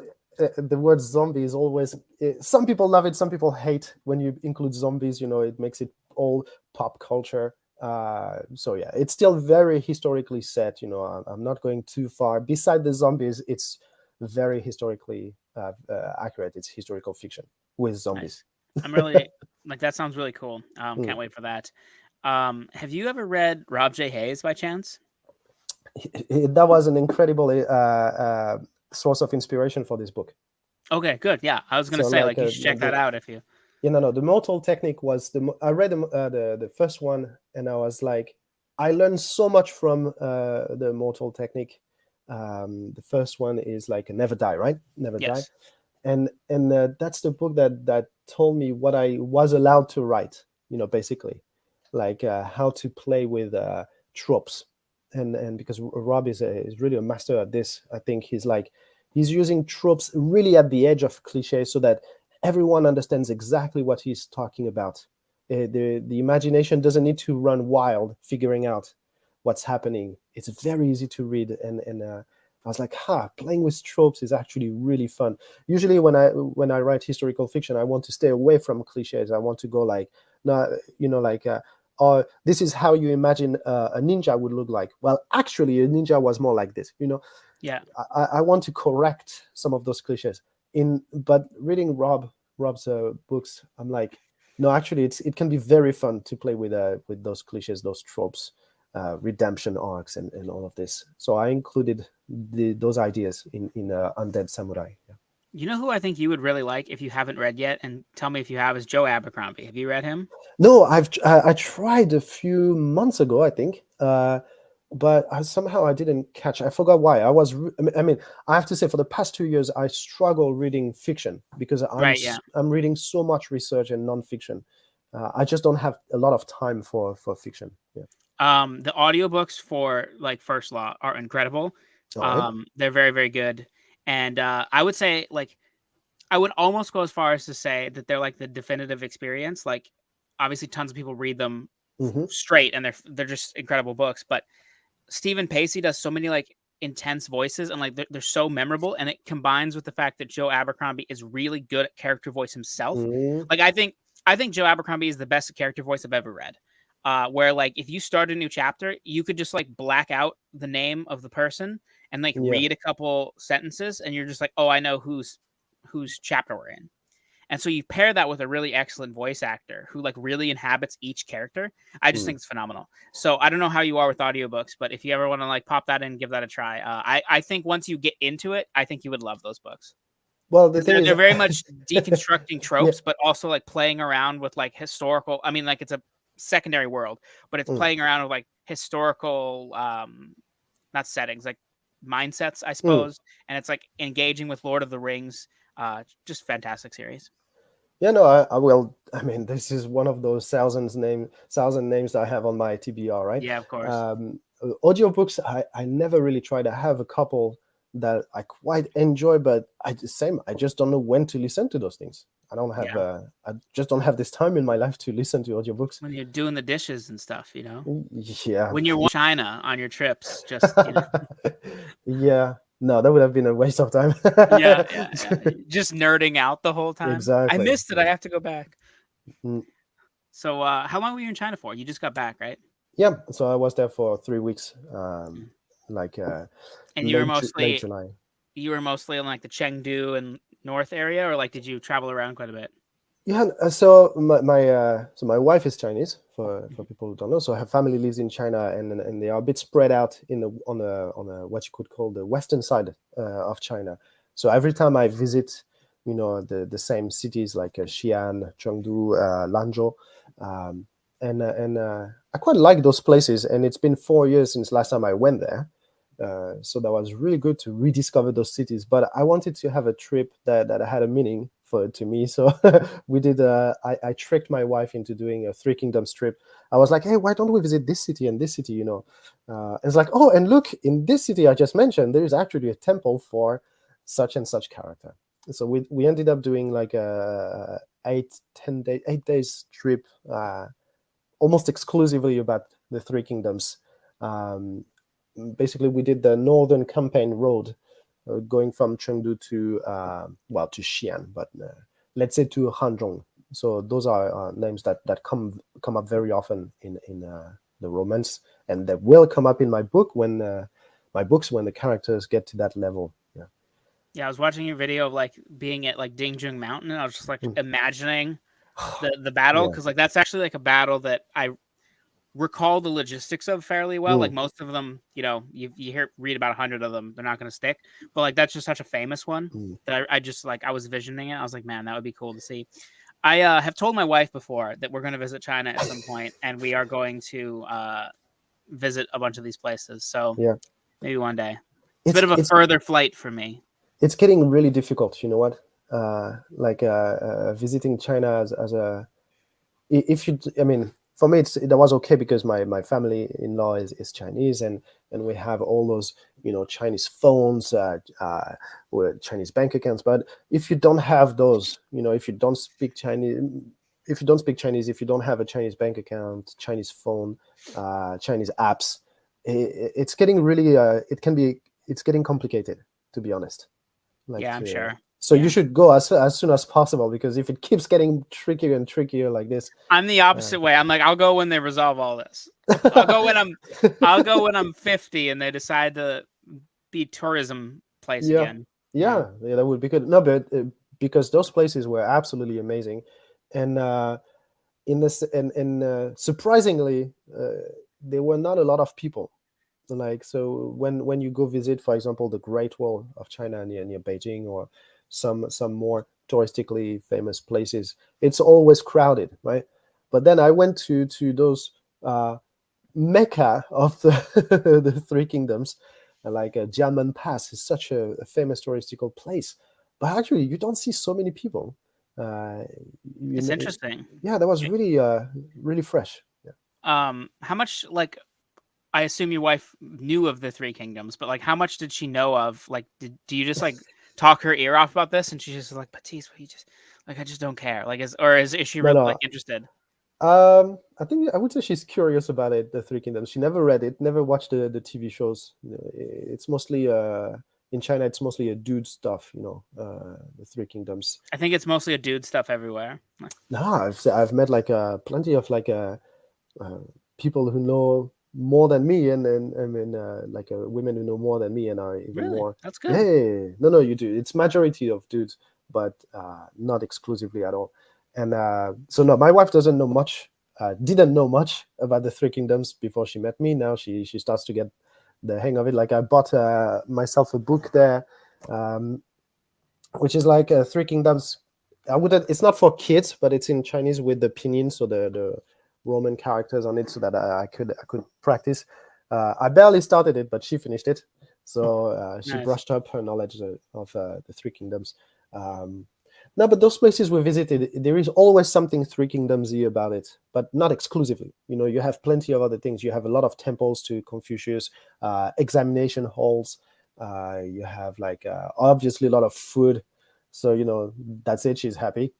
B: the word zombie is always, some people love it, some people hate when you include zombies. It makes it all pop culture. So it's still very historically set. I'm not going too far. Beside the zombies, it's very historically accurate. It's historical fiction with zombies.
A: Nice. I'm really like, that sounds really cool. Can't wait for that. Have you ever read Rob J. Hayes by chance?
B: That was an incredible source of inspiration for this book.
A: Okay, good. Yeah, I was going to say, like, you should check that out if you.
B: No. The Mortal Technique was I read the first one, and I was like, I learned so much from the Mortal Technique. The first one is like a Never Die, right? Never Die, and that's the book that told me what I was allowed to write. Basically, like how to play with tropes, and because Rob is really a master at this. I think he's using tropes really at the edge of cliche, so that everyone understands exactly what he's talking about. The imagination doesn't need to run wild figuring out what's happening. It's very easy to read, and I was like, playing with tropes is actually really fun. Usually when I write historical fiction, I want to stay away from cliches. I want to go like, or this is how you imagine a ninja would look like. Well, actually, a ninja was more like this.
A: Yeah.
B: I want to correct some of those cliches. But reading Rob's books, I'm like, no, actually, it can be very fun to play with those cliches, those tropes. redemption arcs and all of this. So I included those ideas in Undead Samurai. Yeah.
A: You know who I think you would really like if you haven't read yet, and tell me if you have, is Joe Abercrombie. Have you read him?
B: No, I tried a few months ago, I think, but somehow I didn't catch. I forgot why. I mean, I have to say, for the past 2 years, I struggle reading fiction because
A: Right, yeah.
B: I'm reading so much research and nonfiction. I just don't have a lot of time for fiction. Yeah.
A: The audiobooks for like First Law are incredible.
B: All right.
A: They're very, very good. And I would say, like, I would almost go as far as to say that they're like the definitive experience. Like, obviously, tons of people read them
B: Mm-hmm.
A: straight, and they're just incredible books. But Stephen Pacey does so many like intense voices, and like they're so memorable, and it combines with the fact that Joe Abercrombie is really good at character voice himself.
B: Mm-hmm.
A: Like, I think Joe Abercrombie is the best character voice I've ever read. Where like if you start a new chapter, you could just like black out the name of the person and like
B: Yeah.
A: read a couple sentences, and you're just like, oh, I know whose chapter we're in. And so you pair that with a really excellent voice actor who like really inhabits each character. I just think it's phenomenal. So I don't know how you are with audiobooks, but if you ever want to like pop that in, give that a try. I think once you get into it, I think you would love those books.
B: Well, the thing
A: They're
B: is,
A: very much deconstructing tropes, but also like playing around with like historical. I mean, like it's a secondary world, but it's playing around with like historical, not settings, like mindsets, I suppose. And it's like engaging with Lord of the Rings. Just fantastic series.
B: yeah, no, I will. I mean, this is one of those thousand names that I have on my TBR, right?
A: Yeah, of course.
B: Audiobooks, I never really tried. I have a couple that I quite enjoy, but I just don't know when to listen to those things. I don't have I just don't have this time in my life to listen to audiobooks.
A: When you're doing the dishes and stuff, you know.
B: Yeah.
A: When you're in China on your trips, just you know.
B: Yeah. No, that would have been a waste of time.
A: Yeah. Just nerding out the whole time.
B: Exactly.
A: I missed it. I have to go back.
B: Mm.
A: So, how long were you in China for? You just got back, right?
B: Yeah. So I was there for 3 weeks. Like
A: and you were
B: late July.
A: You were mostly in like the Chengdu and north area, or like did you travel around quite a bit?
B: Yeah, so my wife is Chinese, for people who don't know. So her family lives in China, and they are a bit spread out on a what you could call the western side of China. So every time I visit, the same cities like Xi'an, Chengdu, Lanzhou, and I quite like those places. And it's been 4 years since last time I went there. So that was really good to rediscover those cities. But I wanted to have a trip that had a meaning to me. So we did. I tricked my wife into doing a Three Kingdoms trip. I was like, hey, why don't we visit this city and this city? And it's like, oh, and look, in this city I just mentioned, there is actually a temple for such and such character. So we ended up doing like a 8 days trip, almost exclusively about the Three Kingdoms. Basically, we did the Northern Campaign Road, going from Chengdu to Xi'an, but let's say to Hanzhong. So those are names that come up very often in the romance, and that will come up in my book when the characters get to that level.
A: Yeah, I was watching your video of like being at like Dingjung Mountain, and I was just like imagining the battle, because like that's actually like a battle that I recall the logistics of fairly well. Like most of them, you read about 100 of them, they're not going to stick, but like that's just such a famous one that I just like, I was visioning it. I was like, man, that would be cool to see. I have told my wife before that we're going to visit China at some point, and we are going to visit a bunch of these places. So maybe one day. It's a bit of a further flight for me.
B: It's getting really difficult. You know what? Visiting China as a, for me, that was okay because my family-in-law is Chinese, and we have all those Chinese phones, with Chinese bank accounts. But if you don't have those, if you don't speak Chinese, if you don't have a Chinese bank account, Chinese phone, Chinese apps, it's getting really it's getting complicated, to be honest.
A: Yeah, I'm sure.
B: So you should go as soon as possible, because if it keeps getting trickier and trickier like this,
A: I'm the opposite way. I'm like, I'll go when they resolve all this. I'll go when I'm 50 and they decide to be tourism place again.
B: Yeah, that would be good. No, but because those places were absolutely amazing, and surprisingly, there were not a lot of people. Like, so when you go visit, for example, the Great Wall of China near Beijing, or some more touristically famous places, it's always crowded, right? But then I went to those mecca of the the Three Kingdoms, like Jianmen Pass is such a famous touristical place, but actually you don't see so many people. Uh, you
A: It's
B: know,
A: interesting.
B: yeah, that was really really fresh. Yeah.
A: How much like I assume your wife knew of the Three Kingdoms, but like how much did she know of? Like, do you just like talk her ear off about this, and she's just like, Baptiste, what you just like, I just don't care. Like, is she
B: No,
A: really
B: no.
A: like interested?
B: I think I would say she's curious about it. The Three Kingdoms. She never read it, never watched the TV shows. It's mostly in China. It's mostly a dude stuff. The Three Kingdoms.
A: I think it's mostly a dude stuff everywhere.
B: No, I've met like plenty of like uh, people who know more than me, and I mean like women who know more than me and are even
A: Really,
B: more.
A: that's
B: Yeah,
A: good.
B: yeah, yeah. No, you do. It's majority of dudes, but not exclusively at all. And so no, my wife doesn't know much. Didn't know much about the Three Kingdoms before she met me. Now she starts to get the hang of it. Like, I bought myself a book there, um, which is like Three Kingdoms. I wouldn't. It's not for kids, but it's in Chinese with the pinyin, so the Roman characters on it, so that I could practice. I barely started it, but she finished it, so she
A: Nice.
B: brushed up her knowledge of the Three Kingdoms. Um, no, but those places we visited, there is always something Three Kingdomsy about it, but not exclusively. You have plenty of other things. You have a lot of temples to Confucius, examination halls. You have like obviously a lot of food, so that's it. She's happy.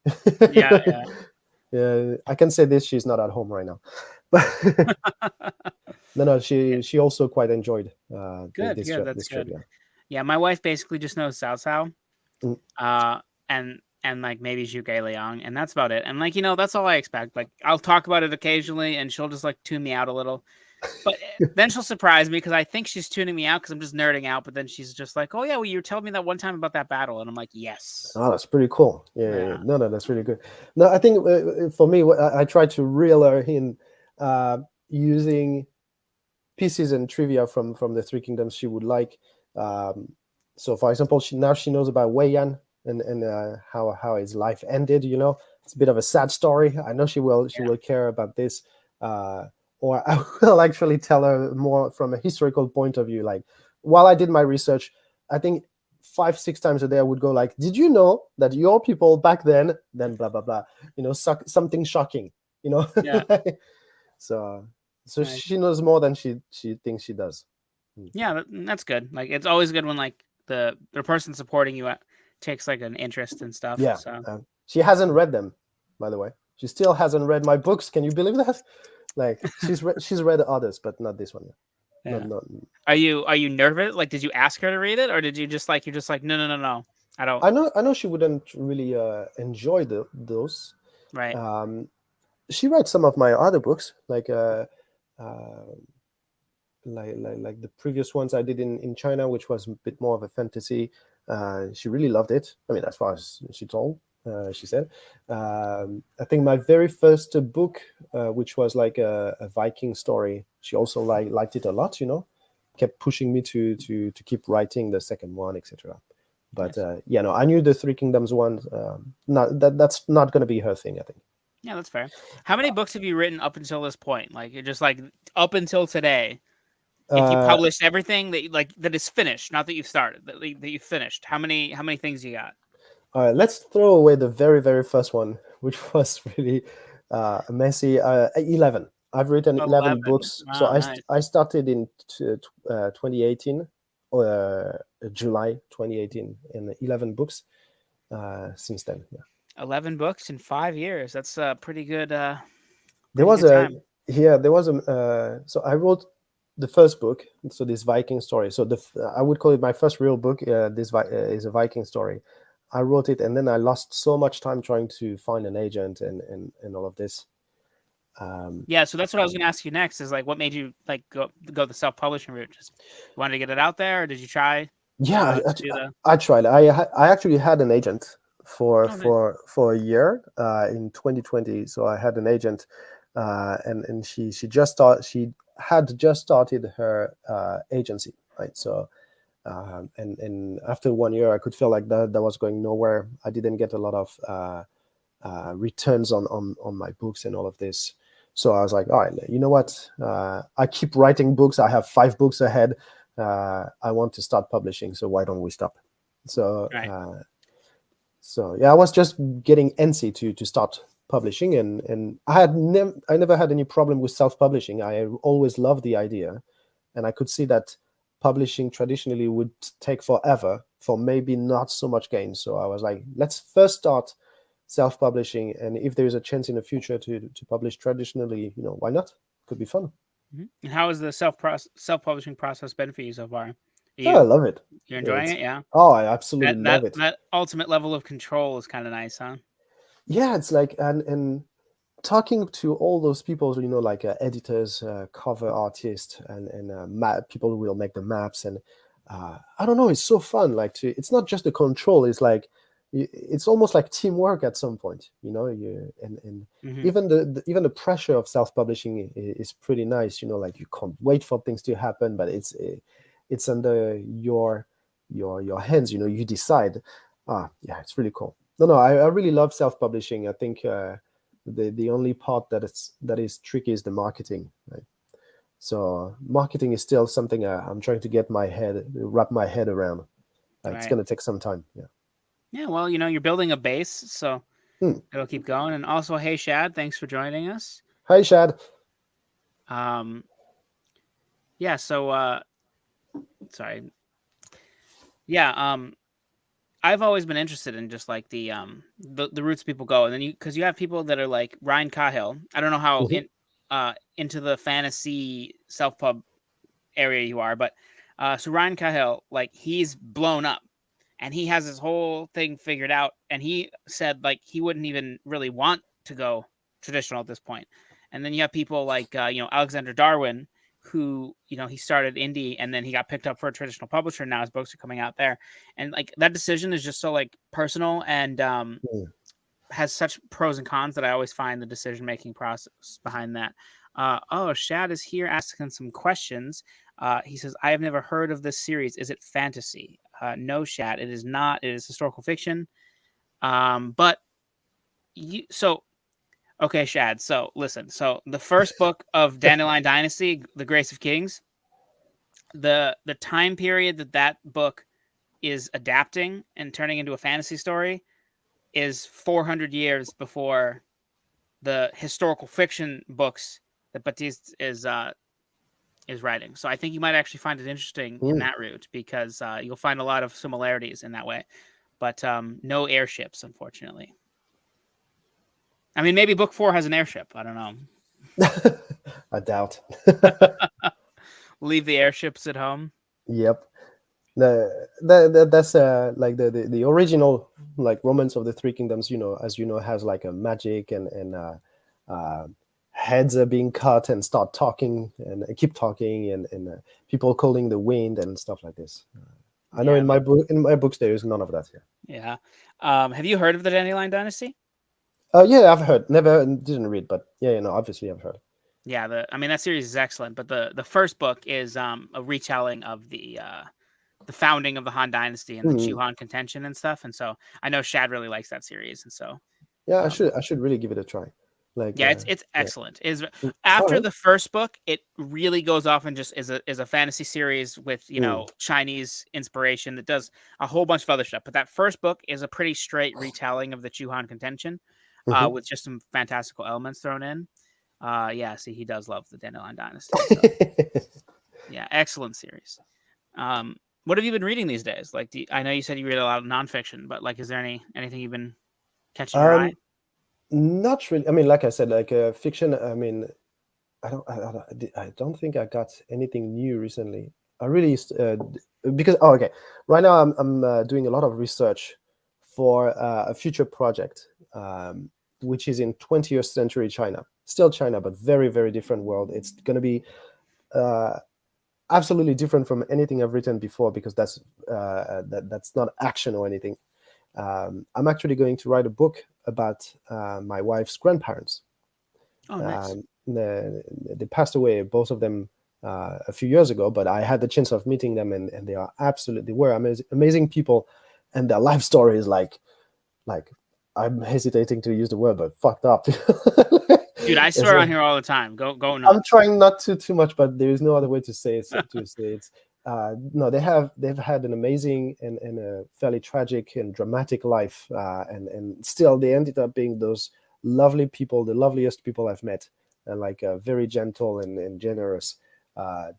A: Yeah, yeah.
B: Yeah, I can say this: she's not at home right now, but no, she also quite enjoyed
A: Good,
B: this
A: good.
B: trip.
A: That's
B: This trip,
A: good.
B: yeah.
A: Yeah, my wife basically just knows Cao Cao,
B: Mm.
A: uh, and like maybe Zhuge Liang, and that's about it. And like that's all I expect. Like I'll talk about it occasionally, and she'll just like tune me out a little. But then she'll surprise me because I think she's tuning me out because I'm just nerding out. But then she's just like, "Oh yeah, well you were telling me that one time about that battle," and I'm like, "Yes,
B: Oh, that's pretty cool. Yeah, yeah, yeah.
A: yeah,
B: No, that's really good. No, I think for me, I try to reel her in using pieces and trivia from the Three Kingdoms she would like. Um, so, for example, she knows about Wei Yan, and how his life ended. It's a bit of a sad story. I know she will care about this. Uh, or I will actually tell her more from a historical point of view. Like, while I did my research, I think 5-6 times a day I would go like, "Did you know that your people back then blah blah blah, something shocking, you know?"
A: yeah,
B: So so
A: nice,
B: she knows more than she thinks she does. Mm.
A: yeah." That's good. Like it's always good when like the person supporting you takes like an interest in stuff.
B: Yeah.
A: So
B: She hasn't read them, by the way. She still hasn't read my books. Can you believe that? Like, she's read others, but not this one. Not
A: yeah.
B: not.
A: Are you nervous? Like, did you ask her to read it, or did you just like you're just like no no no no I don't
B: I know she wouldn't really enjoy those.
A: right
B: Um, she read some of my other books, uh, like the previous ones I did in China, which was a bit more of a fantasy. She really loved it. I mean, as far as she said. I think my very first book, which was like a Viking story, she also liked it a lot. Kept pushing me to keep writing the second one, etc. But
A: nice.
B: no, I knew the Three Kingdoms one. Not that's not going to be her thing, I think.
A: Yeah, that's fair. How many books have you written up until this point? Like you're just like up until today. If you
B: Uh,
A: published everything that is finished, not that you've started, that you finished, how many things you got?
B: All right, let's throw away the very, very first one, which was really messy. 11. I've written 11
A: 11.
B: books. So
A: Wow,
B: I,
A: nice.
B: st- I started in 2018, or July 2018, and 11 books since then. Yeah.
A: 11 books in 5 years. That's a
B: There
A: pretty
B: was
A: good
B: a,
A: time.
B: yeah, there was so I wrote the first book, so this Viking story. So I would call it my first real book. Is a Viking story. I wrote it, and then I lost so much time trying to find an agent and all of this. Um,
A: Yeah, so that's what I was going to ask you next. Is like, what made you like go the self publishing route? Just wanted to get it out there, or did you try
B: yeah,
A: to do the?
B: I tried. I actually had an agent for
A: Oh, nice.
B: for for a year in 2020. So I had an agent and she had just started her agency, right? So and after 1 year, I could feel like that was going nowhere. I didn't get a lot of returns on my books and all of this. So I was like, all right, you know what? I keep writing books. I have 5 books ahead. I want to start publishing. So why don't we stop? So
A: Right.
B: yeah, I was just getting antsy to start publishing, and I never had any problem with self-publishing. I always loved the idea, and I could see that publishing traditionally would take forever for maybe not so much gain. So I was like, let's first start self-publishing, and if there is a chance in the future to publish traditionally, why not? Could be fun.
A: And how has the self-publishing process been for you so far?
B: Yeah, I
A: You
B: love it.
A: you're enjoying
B: It's
A: it, yeah?
B: Oh, I absolutely
A: That
B: love
A: that
B: it.
A: that ultimate level of control is kind of nice, huh?
B: Yeah, it's like, and talking to all those people, like editors, cover artists, and people who will make the maps, and I don't know, it's so fun. Like, it's not just the control; it's like it's almost like teamwork at some point. And
A: Hmm.
B: even the pressure of self-publishing is pretty nice. Like, you can't wait for things to happen, but it's under your hands. You decide. Yeah, it's really cool. No, I really love self-publishing. I think. The only part that is tricky is the marketing, right? So marketing is still something I'm trying to wrap my head around. It's
A: Right.
B: going to take some time. Yeah.
A: Yeah, well, you're building a base, so
B: Hmm.
A: it'll keep going. And also, hey, Shad, thanks for joining us.
B: Hi, Shad.
A: Um, yeah, so sorry. Yeah, I've always been interested in just like the routes people go, and then because you have people that are like Ryan Cahill. I don't know how
B: Mhm.
A: into the fantasy self pub area you are, but so Ryan Cahill, like, he's blown up, and he has his whole thing figured out, and he said like he wouldn't even really want to go traditional at this point. And then you have people like Alexander Darwin, who he started indie, and then he got picked up for a traditional publisher. Now his books are coming out there, and like that decision is just so like personal, and
B: Hmm.
A: has such pros and cons that I always find the decision making process behind that. Shad is here asking some questions. He says, I have never heard of this series. Is it fantasy? No, Shad, it is not. It is historical fiction. But okay, Shad. So listen. So the first book of Dandelion Dynasty, The Grace of Kings, the time period that book is adapting and turning into a fantasy story is 400 years before the historical fiction books that Baptiste is writing. So I think you might actually find it interesting in
B: Hmm.
A: that route, because you'll find a lot of similarities in that way. But no airships, unfortunately. I mean, maybe book 4 has an airship. I don't know.
B: I doubt.
A: Leave the airships at home.
B: Yep. That's like the original, like, romance of the Three Kingdoms. As has like a magic, and uh, heads are being cut and start talking and keep talking, and people calling the wind and stuff like this. I know
A: Yeah,
B: in my books there is none of that here.
A: yeah. Have you heard of the Dandelion Dynasty?
B: Yeah, I've heard. Never didn't read, but yeah, obviously I've heard.
A: Yeah, I mean, that series is excellent, but the first book is a retelling of the founding of the Han Dynasty and the
B: Hmm.
A: Chu-Han contention and stuff. And so I know Shad really likes that series, and so
B: Yeah, I
A: um,
B: should really give it a try. Like,
A: yeah, it's
B: yeah.
A: excellent. Is
B: All
A: after
B: right.
A: the first book, it really goes off and just is a fantasy series with
B: Hmm.
A: Chinese inspiration that does a whole bunch of other stuff. But that first book is a pretty straight retelling of the Chu-Han contention,
B: Hmm.
A: with just some fantastical elements thrown in. Yeah, see, he does love the Dandelion Dynasty. So yeah, excellent series. What have you been reading these days? Like, I know you said you read a lot of nonfiction, but like, is there anything you've been catching your eye?
B: um, Not really. I mean, like I said, like, fiction. I mean, I don't think I got anything new recently. I really because, okay, right now I'm doing a lot of research for a future project, which is in 20th century China. Still China, but very, very different world. It's going to be uh, absolutely different from anything I've written before, because that's not action or anything. I'm actually going to write a book about my wife's grandparents.
A: Oh, nice.
B: They passed away, both of them, a few years ago, but I had the chance of meeting them, and they were amazing people, and their life story is like I'm hesitating to use the word, but fucked up.
A: Dude, I
B: It's
A: swear on here all the time. Go
B: I'm
A: nuts.
B: trying not to too much, but there is no other way to say it. No, they've had an amazing and a fairly tragic and dramatic life, and still they ended up being those lovely people, the loveliest people I've met, and like very gentle and generous,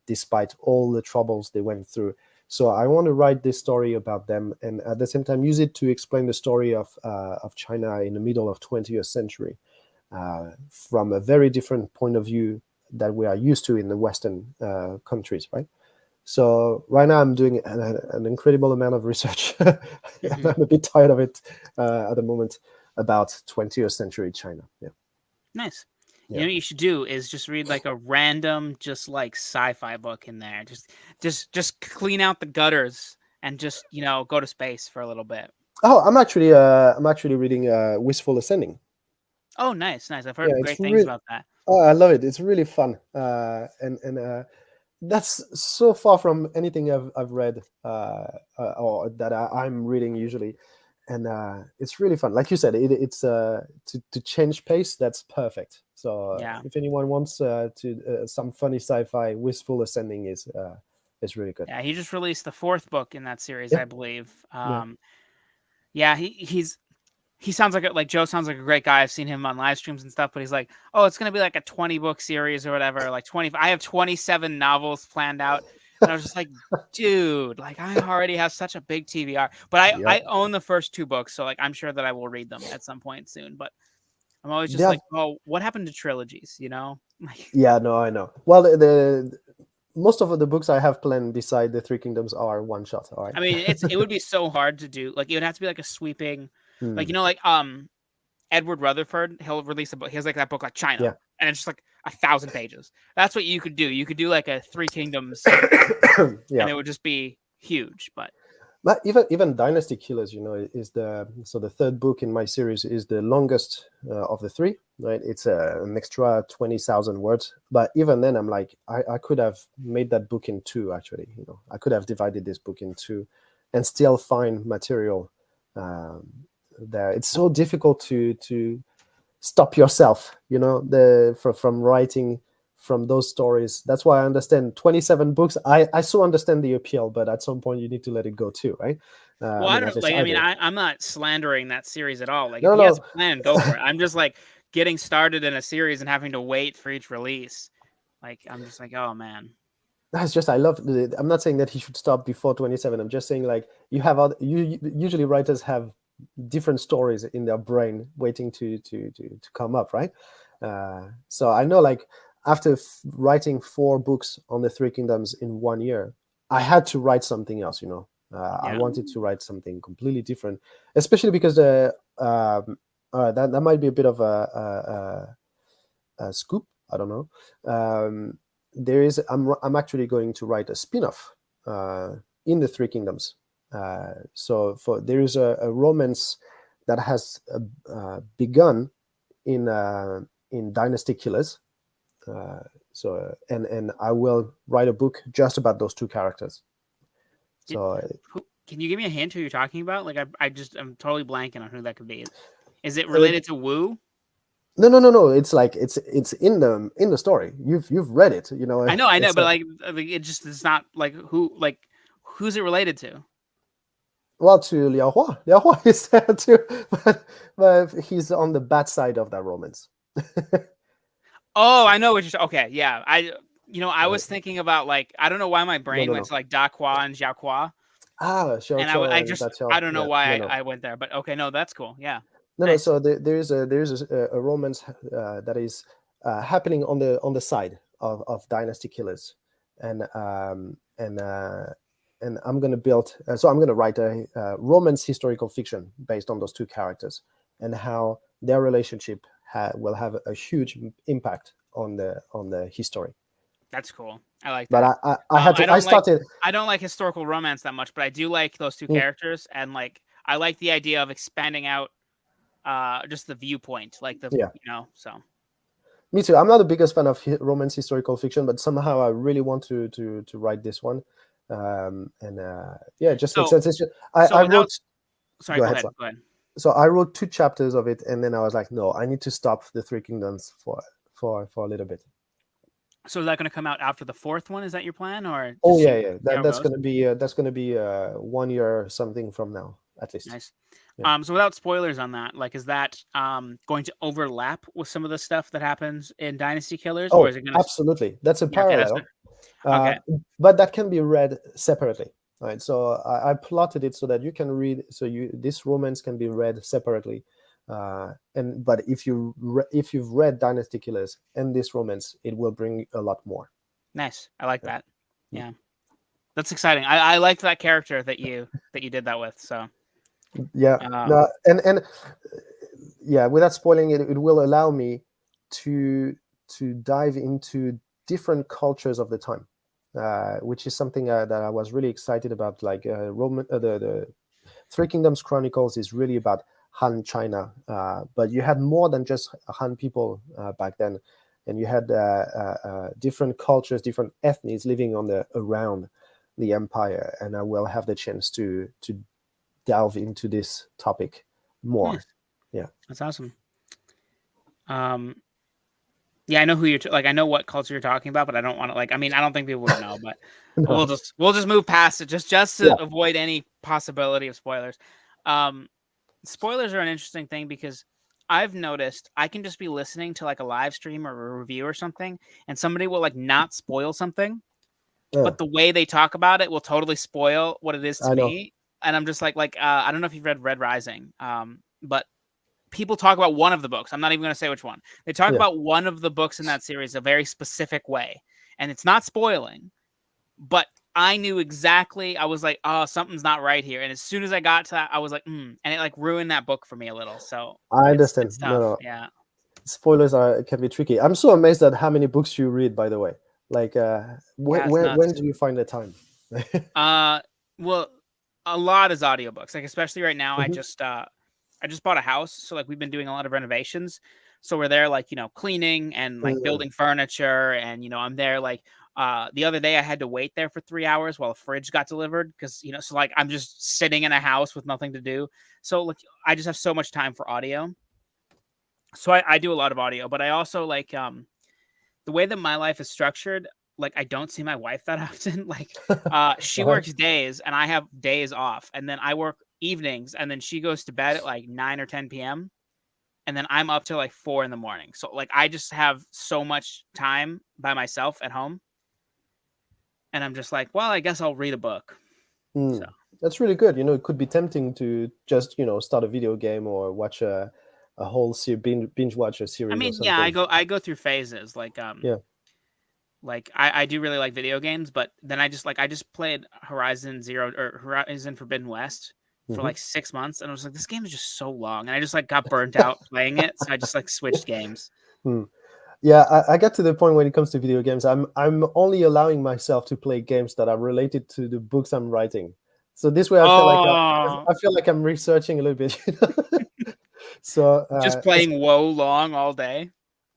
B: despite all the troubles they went through. So I want to write this story about them, and at the same time use it to explain the story of China in the middle of 20th century, from a very different point of view that we are used to in the Western countries, right? So right now I'm doing an incredible amount of research. And
A: Mhm.
B: I'm a bit tired of it at the moment, about 20th century China. Yeah,
A: Nice. You
B: yeah.
A: know what you should do is just read like a random, just like sci-fi book in there. Just clean out the gutters and just go to space for a little bit.
B: Oh, I'm actually reading Wistful Ascending.
A: Oh, nice, nice. I've
B: Yeah,
A: heard
B: it's
A: great things
B: really.
A: about that.
B: Oh, I love it. It's really fun. And that's so far from anything I've read, or that I'm reading usually, and it's really fun. Like you said, it's to change pace. That's perfect. So
A: Yeah,
B: if anyone wants to some funny sci-fi, Wistful Ascending is really good.
A: yeah. He just released the fourth book in that series,
B: Yeah,
A: I believe.
B: yeah,
A: Yeah, he sounds like Joe sounds like a great guy. I've seen him on live streams and stuff, but he's like, oh, it's gonna be like a 20-book series or whatever. Like 20. I have 27 novels planned out, and I was just like, dude, like I already have such a big TBR. But I
B: yeah.
A: I own the first two books, so like I'm sure that I will read them at some point soon. But I'm always
B: They
A: just like,
B: have,
A: oh, what happened to trilogies? Like
B: yeah, no, I know. Well, the most of the books I have planned beside the Three Kingdoms are one shot. All right.
A: I mean, it would be so hard to do. Like it would have to be like a sweeping, like
B: Hmm.
A: like Edward Rutherford, he'll release a book. He has like that book like China,
B: Yeah.
A: and it's just like 1,000 pages. That's what you could do. You could do like a Three Kingdoms,
B: Yeah.
A: and it would just be huge. But
B: But even Dynasty Killers, is the third book in my series is the longest of the three. Right, it's an extra 20,000 words. But even then, I'm like, I could have made that book in two. Actually, I could have divided this book in two, and still find material um, there. It's so difficult to stop yourself, from writing from those stories. That's why I understand 27 books. I so understand the appeal, but at some point you need to let it go too, right?
A: well,
B: I
A: I
B: mean, at
A: don't
B: least
A: like. I
B: I
A: mean,
B: do.
A: I'm not slandering that series at all. Like, if
B: No,
A: he has
B: no.
A: a plan, go for it. I'm just like getting started in a series and having to wait for each release. Like, I'm just like, oh man.
B: That's just, I love I'm not saying that he should stop before 27. I'm just saying, like, usually writers have different stories in their brain waiting to come up, right? So I know, like, after writing 4 books on the Three Kingdoms in 1 year, I had to write something else. I
A: Yeah.
B: wanted to write something completely different, especially because that might be a bit of a scoop. I don't know. I'm actually going to write a spin-off in the Three Kingdoms. So there is a romance that has begun in Dynasty Killers. And I will write a book just about those two characters.
A: Did,
B: So
A: can you give me a hint who you're talking about? Like, I'm totally blanking on who that could be. Is it
B: uh,
A: related to Wu?
B: no, no, no, no. It's like it's in the story. You've read it.
A: I know,
B: It's
A: but like, it just is not like who's it related to?
B: well, to Liao Hua. Liao Hua is there too, but he's on the bad side of that romance.
A: Oh, I know what you're. Okay, yeah. I
B: Right?
A: was thinking about like I don't know why my
B: No,
A: brain
B: no,
A: went
B: no.
A: to like Da Qua and Xiao Qua,
B: Xiao
A: and
B: Qiao
A: I
B: and
A: just
B: Da
A: I
B: Qiao.
A: don't know
B: Yeah, no,
A: why
B: no,
A: I went there, but okay, no, that's cool. Yeah,
B: no, no.
A: nice.
B: So there is a romance that is happening on the side of Dynasty Killers, and I'm gonna build. So I'm gonna write a romance historical fiction based on those two characters and how their relationship will have a huge impact on the history.
A: That's cool. I like
B: But
A: that.
B: I had to. I started.
A: I don't like historical romance that much, but I do like those two
B: Mm,
A: characters, and like I like the idea of expanding out just the viewpoint, like
B: yeah.
A: so.
B: Me too. I'm not the biggest fan of romance historical fiction, but somehow I really want to write this one. And yeah, it just makes
A: So
B: sense.
A: so
B: I
A: without
B: wrote.
A: sorry,
B: Go
A: go
B: ahead,
A: ahead.
B: Slam.
A: Go ahead.
B: So I wrote 2 chapters of it, and then I was like, no, I need to stop the Three Kingdoms for a little bit.
A: So is that going to come out after the fourth one? Is that your plan, or
B: Oh
A: just
B: yeah,
A: see
B: yeah.
A: how it
B: That's
A: goes?
B: gonna be 1 year or something from now, at least.
A: Nice.
B: Yeah.
A: So without spoilers on that, like, is that going to overlap with some of the stuff that happens in Dynasty Killers, or
B: Oh,
A: is it going to?
B: absolutely. That's a
A: Yeah, okay, that's
B: parallel, uh,
A: okay.
B: but that can be read separately. Right. So I plotted it so that you can read. So this romance can be read separately. And but if you've read Dynasty Killers and this romance, it will bring a lot more.
A: Nice. I like
B: Yeah.
A: that.
B: Mm.
A: Yeah, that's exciting. I liked that character that you did that with. So
B: Yeah.
A: um,
B: No, and yeah, without spoiling it, it will allow me to dive into different cultures of the time, which is something that I was really excited about. Like the Three Kingdoms Chronicles is really about Han China, but you had more than just Han people back then, and you had different cultures, different ethnies living around the empire, and I will have the chance to delve into this topic more.
A: nice.
B: Yeah.
A: That's awesome. Um, yeah, I know who you're like. I know what culture you're talking about, but I don't want to like. I mean, I don't think people would know, but
B: No.
A: we'll just move past it just
B: Yeah.
A: to avoid any possibility of spoilers. Um, Spoilers are an interesting thing because I've noticed I can just be listening to like a live stream or a review or something, and somebody will like not spoil something, but the way they talk about it will totally spoil what it is to
B: I know.
A: me. And I'm just like I don't know if you've read Red Rising, but people talk about one of the books. I'm not even going to say which one. They talk
B: Yeah.
A: about one of the books in that series a very specific way, and it's not spoiling, but I knew exactly. I was like, oh, something's not right here. And as soon as I got to that, I was like, and it like ruined that book for me a little. So
B: I understand.
A: it's
B: No,
A: tough.
B: no.
A: Yeah.
B: Spoilers can be tricky. I'm so amazed at how many books you read, by the way. Like,
A: Yeah, it's
B: when
A: nuts.
B: do you find the time?
A: Uh, well, a lot is audiobooks. Like especially right now,
B: Mhm.
A: I just bought a house, so like we've been doing a lot of renovations. So we're there, like cleaning and like
B: Mm.
A: building furniture, and I'm there like the other day I had to wait there for 3 hours while a fridge got delivered because so like I'm just sitting in a house with nothing to do. So like I just have so much time for audio. So I do a lot of audio, but I also like the way that my life is structured, like I don't see my wife that often. Like she
B: Uh-huh.
A: works days and I have days off, and then I work evenings, and then she goes to bed at like 9 or 10 p.m. and then I'm up till like 4 in the morning. So like I just have so much time by myself at home, and I'm just like, well, I guess I'll read a book. So
B: Mm. That's really good. It could be tempting to just start a video game or watch a whole binge watch a
A: I
B: series or
A: mean, yeah, I
B: something.
A: go through phases.
B: Yeah.
A: Like I do really like video games, but then I just played Horizon Zero or Horizon Forbidden West for
B: Hmm.
A: like 6 months, and I was like, this game is just so long, and I just like got burnt out playing it, so I just like switched games.
B: Mm. Yeah, I got to the point when it comes to video games. I'm only allowing myself to play games that are related to the books I'm writing. So this way,
A: Oh,
B: I feel like I'm researching a little bit. So
A: just playing WoW long all day.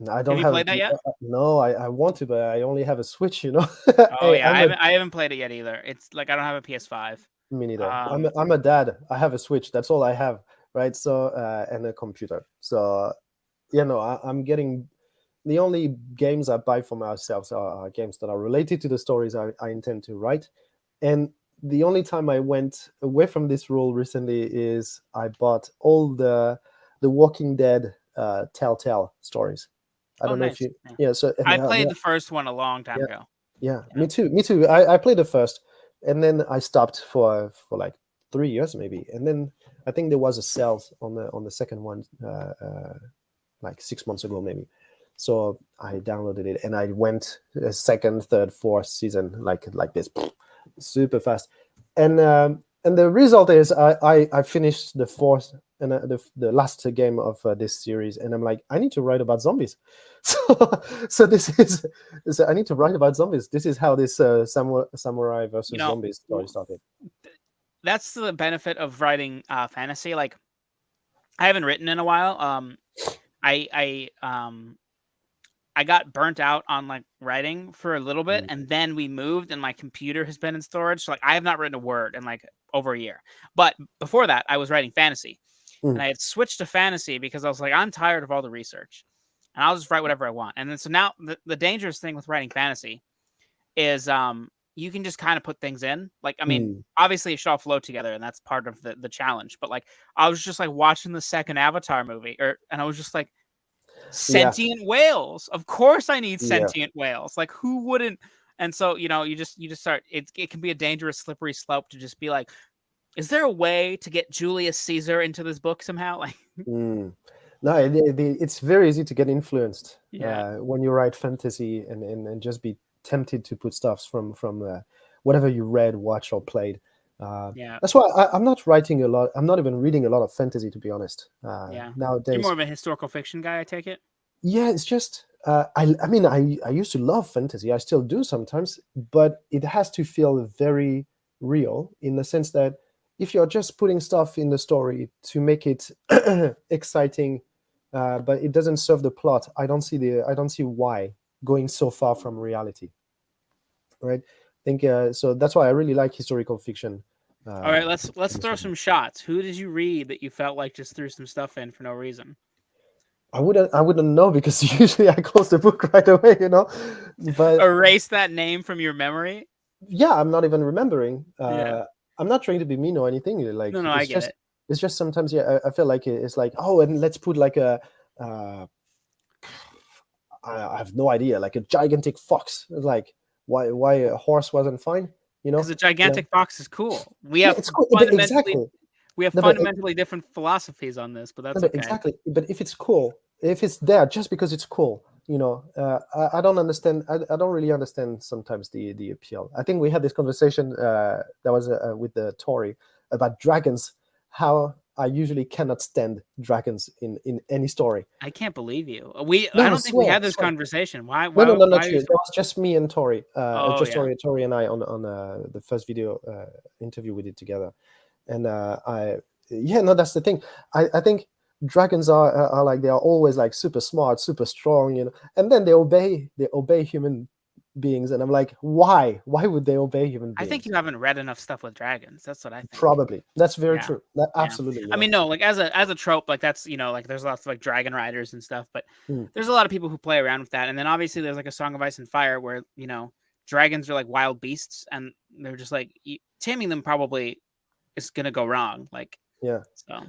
B: I
A: Have
B: don't
A: you
B: have
A: played that yet?
B: no. I want to, but I only have a Switch.
A: Oh
B: Hey,
A: yeah, I haven't played it yet either. It's like I don't have a PS5.
B: me neither.
A: Um,
B: I'm a dad. I have a Switch. That's all I have, right? So and a computer. So I'm getting the only games I buy for myself are games that are related to the stories I intend to write. And the only time I went away from this rule recently is I bought all the Walking Dead Telltale stories. I
A: oh
B: don't know if
A: nice.
B: you,
A: Yeah.
B: yeah. So
A: I played the first one a long time
B: yeah,
A: ago.
B: yeah.
A: Yeah.
B: Me too. Me too. I played the first, and then I stopped for like 3 years maybe, and then I think there was a sale on the second one like 6 months ago maybe. So I downloaded it and I went second, third, fourth season like this, super fast. And the result is I finished the fourth and the last game of this series, and I'm like, I need to write about zombies. So I need to write about zombies. This is how this samurai
A: You
B: versus
A: know,
B: zombies story started.
A: that's the benefit of writing fantasy. Like I haven't written in a while. I I got burnt out on like writing for a little bit, and then we moved, and my computer has been in storage. So like I have not written a word in like over a year. But before that, I was writing fantasy, and I had switched to fantasy because I was like, I'm tired of all the research, and I'll just write whatever I want. And then so now the dangerous thing with writing fantasy is you can just kind of put things in. Like, I mean, obviously it should all flow together, and that's part of the challenge. But like I was just like watching the second Avatar movie, and I was just like, sentient whales. Of course I need sentient whales. Like who wouldn't? And so, you know, you just start it can be a dangerous slippery slope to just be like, is there a way to get Julius Caesar into this book somehow? Like
B: No, it's very easy to get influenced when you write fantasy and just be tempted to put stuff from whatever you read, watched, or played. That's why I'm not writing a lot. I'm not even reading a lot of fantasy, to be honest. Nowadays,
A: you're more of a historical fiction guy, I take it.
B: Yeah, it's just I mean I used to love fantasy. I still do sometimes, but it has to feel very real in the sense that if you're just putting stuff in the story to make it exciting, but it doesn't serve the plot, I don't see why going so far from reality. Right? I think so. That's why I really like historical fiction.
A: All right, let's throw some shots. Who did you read that you felt like just threw some stuff in for no reason?
B: I wouldn't know because usually I close the book right away, you know. But
A: erase that name from your memory.
B: Yeah, I'm not even remembering. I'm not trying to be mean or anything. Like
A: no, I get it.
B: It's just sometimes, I feel like it's like, oh, and let's put like a, I have no idea, like a gigantic fox. Like why a horse wasn't fine, you know?
A: Because a gigantic fox is cool. We have
B: it's cool.
A: Exactly. We have fundamentally different philosophies on this, but that's okay.
B: Exactly. But if it's cool, if it's there just because it's cool, you know, I don't understand. I don't really understand sometimes the appeal. I think we had this conversation that was with the Tory about dragons. How I usually cannot stand dragons in any story.
A: I can't believe you. I don't think we had this conversation. Why?
B: No, not you. It was just me and Tory. Tory and I on the first video interview we did together. And that's the thing. I think dragons are like, they are always like super smart, super strong, you know, and then they obey human beings, and I'm like, why would they obey human beings?
A: I think you haven't read enough stuff with dragons. That's what I think.
B: Probably. That's very true. Absolutely.
A: I mean, no, like as a trope, like that's, you know, like there's lots of like dragon riders and stuff, but there's a lot of people who play around with that. And then obviously there's like a Song of Ice and Fire where, you know, dragons are like wild beasts, and they're just like taming them probably is gonna go wrong. Like, so.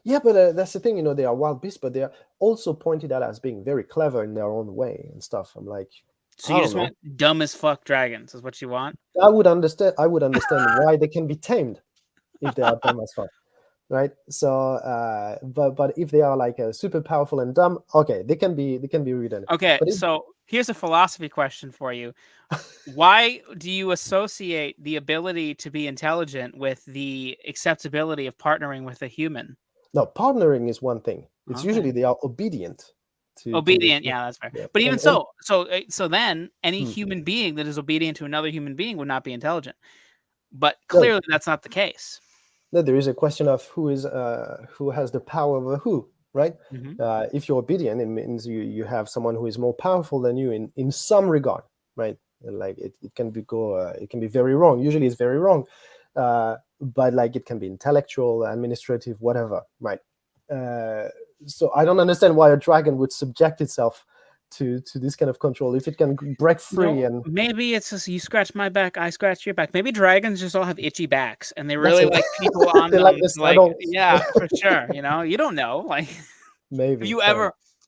B: Yeah, but that's the thing, you know, they are wild beasts, but they are also pointed out as being very clever in their own way and stuff. I'm like,
A: so you just want dumb as fuck dragons is what you want?
B: I would understand why they can be tamed if they are dumb as fuck, right? So, but if they are like super powerful and dumb, okay, they can be ridden.
A: Okay, so here's a philosophy question for you. Why do you associate the ability to be intelligent with the acceptability of partnering with a human?
B: No, partnering is one thing. It's usually they are obedient.
A: That's fair. Yeah. But even so then any human being that is obedient to another human being would not be intelligent. But clearly that's not the case.
B: No, there is a question of who has the power over who, right? If you're obedient, it means you have someone who is more powerful than you in some regard, right? Like it can be very wrong. Usually it's very wrong, but like it can be intellectual, administrative, whatever, right? So I don't understand why a dragon would subject itself to this kind of control if it can break free. And
A: maybe it's just you scratch my back, I scratch your back. Maybe dragons just all have itchy backs, and they really like people on them. Like, yeah, for sure. You know, you don't know. Like,
B: maybe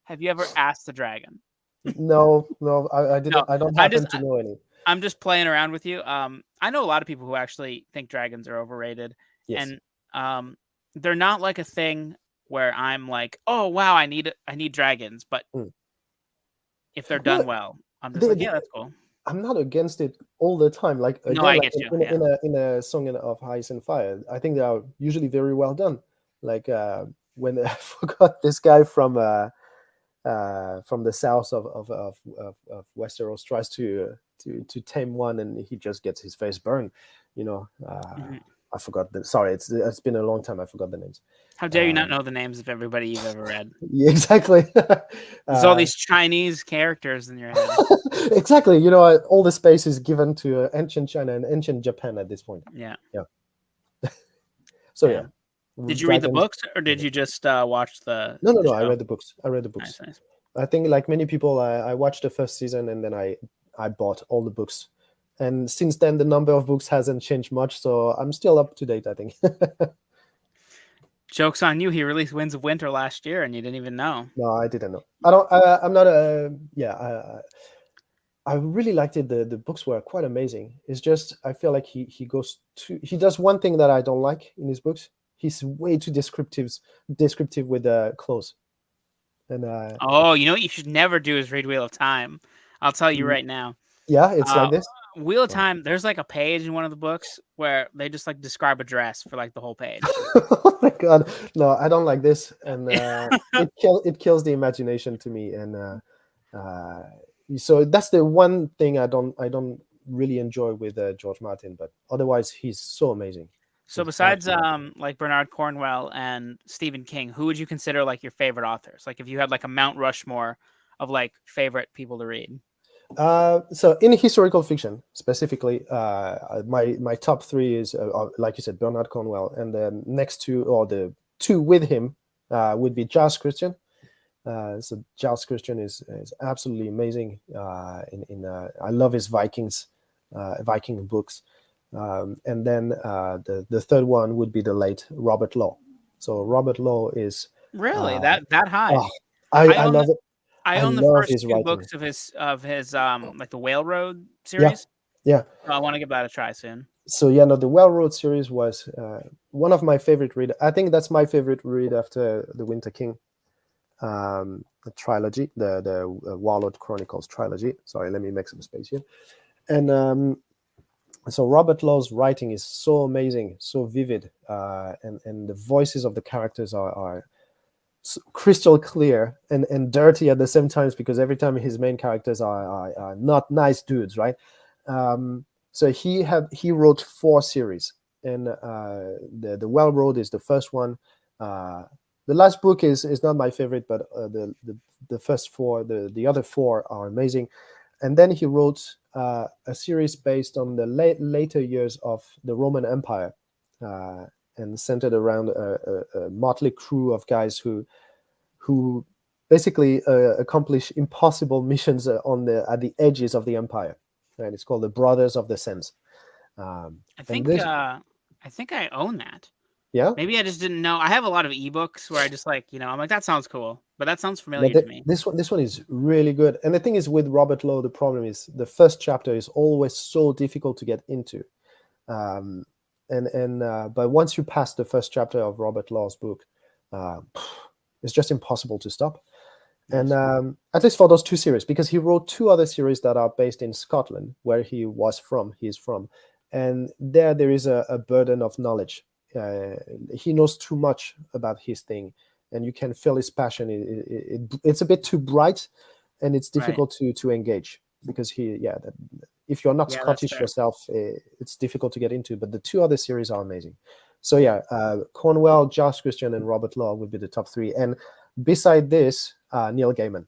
A: have you ever asked the dragon?
B: No, I didn't. No, I don't happen to know any.
A: I'm just playing around with you. I know a lot of people who actually think dragons are overrated, and they're not like a thing where I'm like, oh wow, I need dragons, but if they're done well, I'm just that's cool.
B: I'm not against it all the time. Like, again,
A: I get you.
B: In a Song of Ice and Fire, I think they are usually very well done. Like when I forgot this guy from the south of Westeros tries to tame one, and he just gets his face burned. You know, I forgot the. Sorry, it's been a long time. I forgot the names.
A: How dare you not know the names of everybody you've ever read?
B: Yeah, exactly.
A: There's all these Chinese characters in your head.
B: Exactly. All the space is given to ancient China and ancient Japan at this point.
A: Yeah.
B: So
A: Yeah. Did you read the books, or did you just watch the?
B: No.
A: the
B: I
A: show?
B: read the books.
A: Nice.
B: I think, like many people, I watched the first season and then I bought all the books. And since then, the number of books hasn't changed much, so I'm still up to date, I think.
A: Joke's on you. He released Winds of Winter last year, and you didn't even know.
B: No, I didn't know. I don't. I'm not a. Yeah. I really liked it. The books were quite amazing. It's just I feel like he does one thing that I don't like in his books. He's way too descriptive with clothes. And
A: Oh, you know what you should never do is read Wheel of Time. I'll tell you right now.
B: Yeah, it's like this.
A: Wheel of Time, there's like a page in one of the books where they just like describe a dress for like the whole page.
B: Oh my god, no, I don't like this, and it kills the imagination to me, and so that's the one thing I don't really enjoy with George Martin, but otherwise he's so amazing.
A: So besides like Bernard Cornwell and Stephen King, who would you consider like your favorite authors? Like if you had like a Mount Rushmore of like favorite people to read.
B: So in historical fiction specifically, my top three is like you said, Bernard Cornwell, and the next two, or the two with him, would be Giles Christian. So Giles Christian is absolutely amazing. I love his Viking books, and then the third one would be the late Robert Law. So Robert Law is
A: really that high.
B: Oh, I love it.
A: I own the first two books of his like the Whale Road series.
B: Yeah.
A: I want to give that a try soon.
B: So the Whale Road series was one of my favorite read. I think that's my favorite read after the Winter King the trilogy, the Warlord Chronicles trilogy. Sorry, let me make some space here. And so Robert Law's writing is so amazing, so vivid, and the voices of the characters are crystal clear and dirty at the same times, because every time his main characters are not nice dudes, right? So he wrote 4 series, and the Well Road is the first one. The last book is not my favorite, but the first 4, the other 4 are amazing. And then he wrote a series based on the later years of the Roman Empire, and centered around a motley crew of guys who basically accomplish impossible missions at the edges of the empire. Right? It's called the Brothers of the Sands.
A: I think I own that.
B: Yeah.
A: Maybe I just didn't know. I have a lot of ebooks where I just like, I'm like, that sounds cool, but that sounds familiar to me.
B: This one is really good. And the thing is, with Robert Law, the problem is the first chapter is always so difficult to get into. But once you pass the first chapter of Robert Law's book, it's just impossible to stop. And at least for those 2 series, because he wrote 2 other series that are based in Scotland, where he's from. And there is a burden of knowledge. He knows too much about his thing, and you can feel his passion. It's a bit too bright, and it's difficult to engage, because if you're not Scottish yourself, it's difficult to get into. But the 2 other series are amazing. So Cornwell, Giles Christian, and Robert Law would be the top 3. And beside this, Neil Gaiman.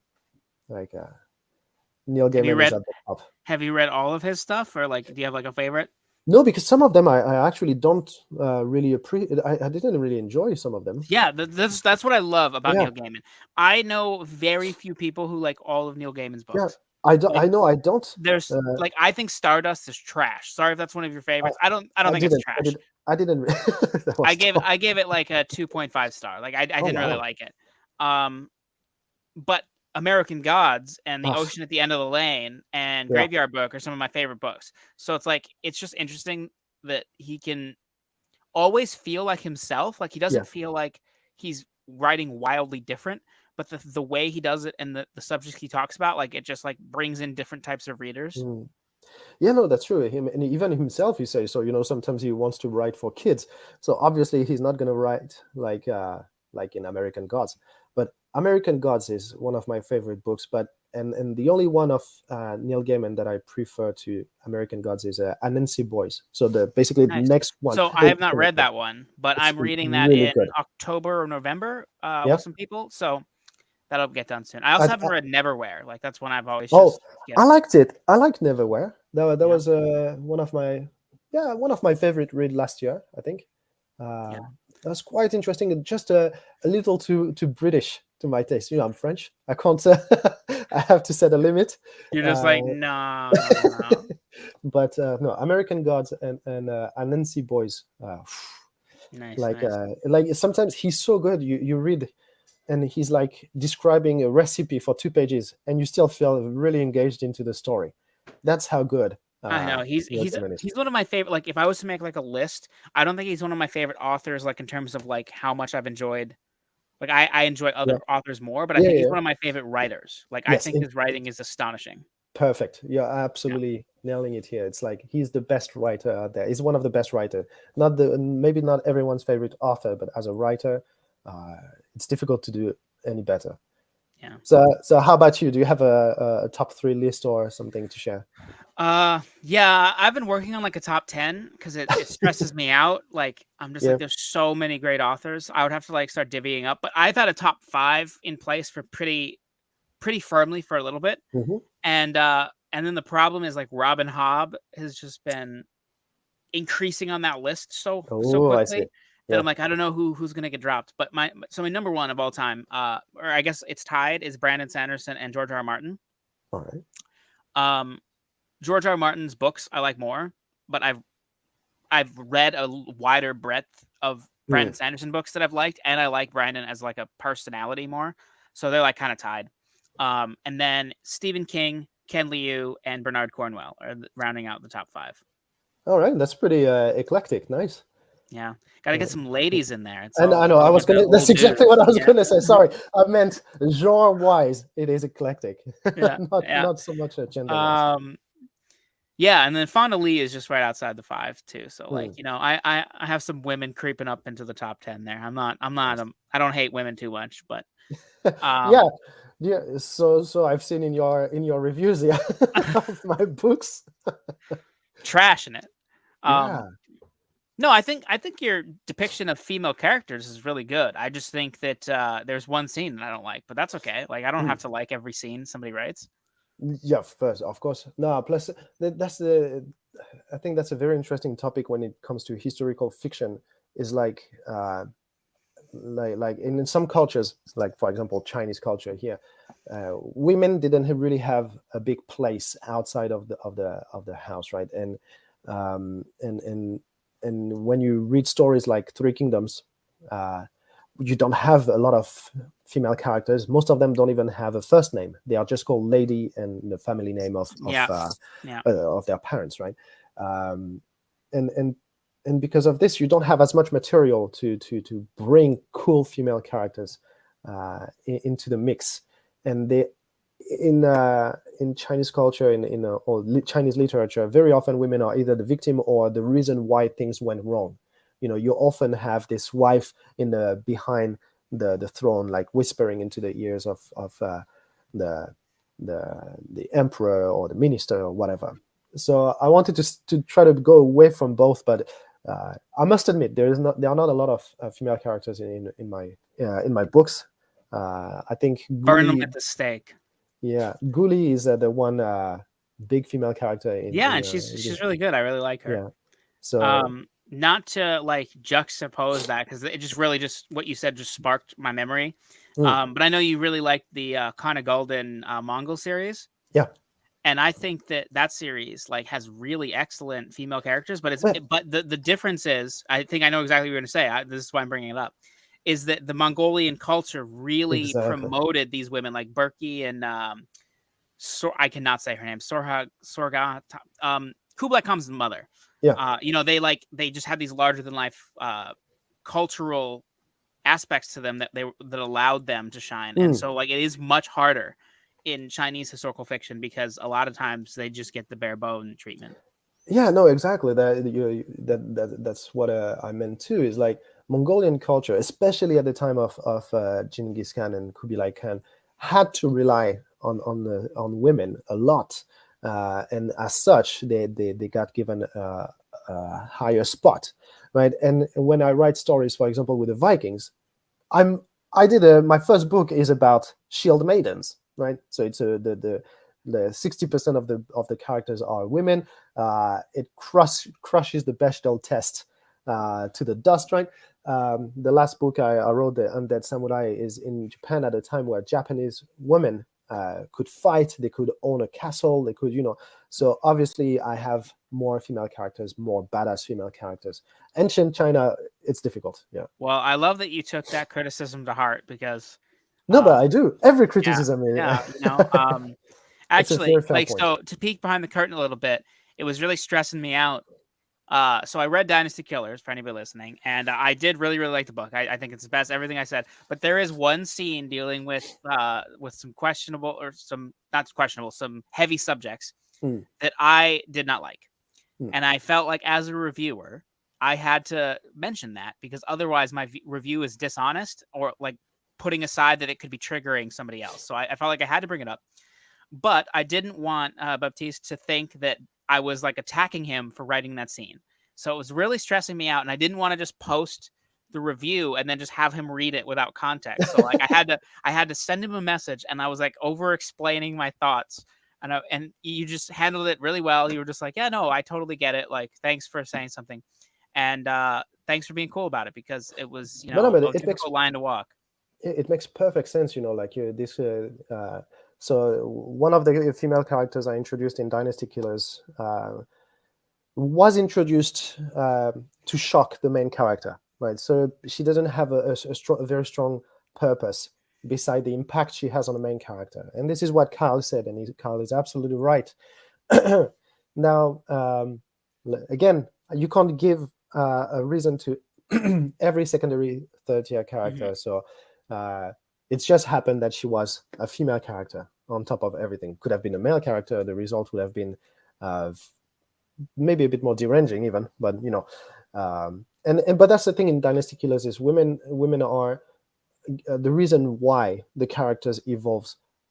B: Neil Gaiman is at the top.
A: Have you read all of his stuff, or like, do you have like a favorite?
B: No, because some of them I actually don't really appreciate. I didn't really enjoy some of them.
A: Yeah, that's what I love about Neil Gaiman. I know very few people who like all of Neil Gaiman's books.
B: Yeah, I don't. I know I don't.
A: There's I think Stardust is trash. Sorry if that's one of your favorites. I don't think it's trash.
B: I didn't.
A: I gave it like a 2.5 star. Like I didn't really like it. But American Gods and The Ocean at the End of the Lane and Graveyard Book are some of my favorite books. So it's just interesting that he can always feel like himself. Like he doesn't feel like he's writing wildly different, but the way he does it and the subjects he talks about, like it just like brings in different types of readers.
B: Yeah, no, that's true. Him, and even himself, he says so. Sometimes he wants to write for kids. So obviously he's not going to write like like in American Gods. But American Gods is one of my favorite books. But and the only one of Neil Gaiman that I prefer to American Gods is Anansi Boys. So the basically the
A: Nice.
B: next one.
A: So I have not read that one, but
B: It's
A: I'm reading that
B: really
A: in
B: good.
A: October or November
B: Yeah.
A: with some people. So that'll get done soon. I also
B: I,
A: haven't read Neverwhere. Like that's one I've always
B: Oh,
A: just
B: I
A: skipped.
B: liked it. I liked Neverwhere. That
A: Yeah.
B: was one of my favorite read last year, I think.
A: Yeah.
B: That was quite interesting and just a little too British to my taste. I'm French. I can't. I have to set a limit.
A: You're just
B: Uh,
A: like, no.
B: but no, American Gods and Anansi Boys.
A: Nice, nice.
B: Like sometimes he's so good. You read and he's like describing a recipe for 2 pages and you still feel really engaged into the story. That's how good
A: I know he's
B: Neil Gaiman is.
A: one of my favorite. Like if I was to make like a list, I don't think he's one of my favorite authors. Like in terms of like how much I've enjoyed. Like I enjoy
B: Yeah,
A: other authors more, but I
B: yeah,
A: think he's
B: yeah.
A: one of my favorite writers. Like I
B: Yes,
A: think his writing is astonishing.
B: perfect. You're
A: Yeah.
B: absolutely nailing it here. It's like he's the best writer out there. He's one of the best writers. Not the maybe not everyone's favorite author, but as a writer, uh, it's difficult to do any better.
A: Yeah.
B: So how about you? Do you have a top 3 list or something to share?
A: Yeah, I've been working on like a top 10 because it stresses me out. Like I'm just
B: Yeah.
A: like there's so many great authors. I would have to like start divvying up, but I've had a top 5 in place for pretty firmly for a little bit.
B: Hmm.
A: And then the problem is like Robin Hobb has just been increasing on that list so
B: Oh, I see.
A: quickly that
B: Yeah.
A: I'm like I don't know who's gonna get dropped. But my number one of all time, or I guess it's tied, is Brandon Sanderson and George R. R. Martin.
B: All right.
A: Um, George R. R. Martin's books I like more, but I've read a wider breadth of
B: Hmm.
A: Brandon Sanderson books that I've liked, and I like Brandon as like a personality more. So they're like kind of tied. And then Stephen King, Ken Liu, and Bernard Cornwell are rounding out the top 5.
B: All right. That's pretty eclectic. Nice.
A: Yeah, gotta get some ladies in there. It's
B: And I
A: all
B: know
A: all
B: I
A: a
B: was
A: bunch of
B: gonna. That's
A: old
B: exactly
A: dudes.
B: what I was
A: Yeah,
B: gonna say. Sorry, I meant genre-wise. It is eclectic,
A: yeah,
B: not
A: yeah.
B: so much gender-wise.
A: Um, yeah, and then Fonda Lee is just right outside the 5 too. So like,
B: Hmm.
A: I have some women creeping up into the top 10 there. I don't hate women too much, but
B: Yeah,
A: um,
B: yeah. So I've seen in your reviews, yeah, of my books.
A: trashing it. Um,
B: Yeah.
A: no, I think your depiction of female characters is really good. I just think that there's one scene that I don't like, but that's okay. Like I don't
B: Mm.
A: have to like every scene somebody writes.
B: Yeah, first, of course. No, plus that's the. I think that's a very interesting topic when it comes to historical fiction. Is like in some cultures, like for example Chinese culture here, women didn't really have a big place outside of the house, right? Um, and and and when you read stories like Three Kingdoms, uh, you don't have a lot of female characters. Most of them don't even have a first name. They are just called lady and the family name
A: Yeah, yeah,
B: of their parents, right? Um, and and and because of this, you don't have as much material to bring cool female characters into the mix. And they in Chinese culture, Chinese literature, very often women are either the victim or the reason why things went wrong. You often have this wife in the behind the throne, like whispering into the ears of the the emperor or the minister or whatever. So I wanted to try to go away from both, but I must admit there are not a lot of female characters in my books. I think
A: burn them
B: Guli,
A: at the stake.
B: yeah, Guli is the one big female character
A: Yeah, and
B: in
A: she's
B: this.
A: really good. I really like her.
B: Yeah, so
A: Not to like juxtapose that because it just really just what you said just sparked my memory.
B: mm,
A: But I know you really like the Kana Golden Mongol series,
B: yeah,
A: and I think that series like has really excellent female characters. But
B: well,
A: but the difference is, I think I know exactly what you're going to say. This is why I'm bringing it up. Is that the Mongolian culture really
B: exactly.
A: promoted these women like Berkey and I cannot say her name. Sorga. Kublai Khan's mother.
B: Yeah.
A: They just had these larger than life cultural aspects to them that allowed them to shine. And
B: Mm.
A: so like it is much harder in Chinese historical fiction because a lot of times they just get the bare bone treatment.
B: Yeah, no, exactly. That's what I meant too. Is like Mongolian culture, especially at the time of Genghis Khan and Kublai Khan, had to rely on women a lot, and as such, they got given a higher spot, right? And when I write stories, for example, with the Vikings, I'm I did my first book is about shield maidens, right? So it's the 60% of the characters are women. It crushes the Bechdel test to the dust, right? The last book I wrote, The Undead Samurai, is in Japan at a time where Japanese women could fight, they could own a castle, they could, So obviously, I have more female characters, more badass female characters. Ancient China, it's difficult. Yeah.
A: Well, I love that you took that criticism to heart because,
B: No, but I do. Every
A: yeah,
B: criticism,
A: yeah,
B: it's a very
A: actually,
B: fair point.
A: so to peek behind the curtain a little bit, it was really stressing me out. So I read Dynasty Killers for anybody listening, and I did really, really like the book. I think it's the best, everything I said. But there is one scene dealing with some questionable, or some not questionable, some heavy subjects
B: Mm,
A: that I did not like.
B: mm.
A: And I felt like as a reviewer, I had to mention that because otherwise my review is dishonest, or like putting aside that it could be triggering somebody else. So I felt like I had to bring it up. But I didn't want Baptiste to think that I was like attacking him for writing that scene. So it was really stressing me out, and I didn't want to just post the review and then just have him read it without context. So like I had to send him a message, and I was like over explaining my thoughts. And you just handled it really well. You were just like, yeah, no, I totally get it. Like, thanks for saying something, and thanks for being cool about it, because it was,
B: No, but
A: a difficult line to walk.
B: it makes perfect sense. Like this. So one of the female characters I introduced in Dynasty Killers was introduced to shock the main character, right? So she doesn't have a very strong purpose beside the impact she has on the main character, and this is what Carl said, and Carl is absolutely right. Now, again, you can't give a reason to every secondary third tier character.
A: Mhm.
B: So it's just happened that she was a female character on top of everything. Could have been a male character. The result would have been maybe a bit more deranging, even. But but that's the thing in Dynasty Killers is women are the reason why the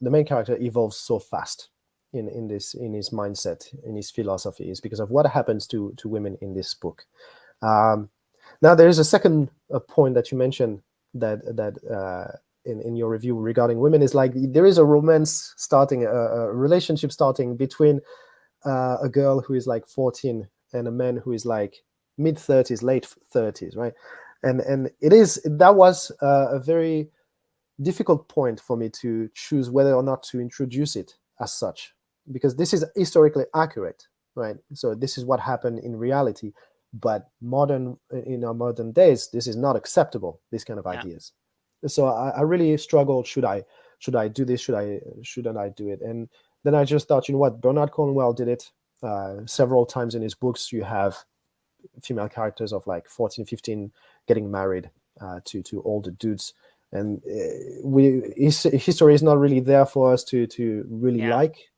B: main character evolves so fast in his mindset, in his philosophy, is because of what happens to women in this book. Now there is a second point that you mentioned that in your review regarding women, is like there is a romance starting, a relationship starting between a girl who is like 14 and a man who is like mid 30s, late 30s, right? And that was a very difficult point for me to choose whether or not to introduce it as such, because this is historically accurate, right? So this is what happened in reality, but in our modern days, this is not acceptable, these kind of
A: Yeah.
B: ideas. So I really struggled. Should I do this? Shouldn't I do it? And then I just thought, you know what, Bernard Cornwell did it several times in his books. You have female characters of like 14, 15 getting married to older dudes, and history is not really there for us to really
A: Yeah.
B: like.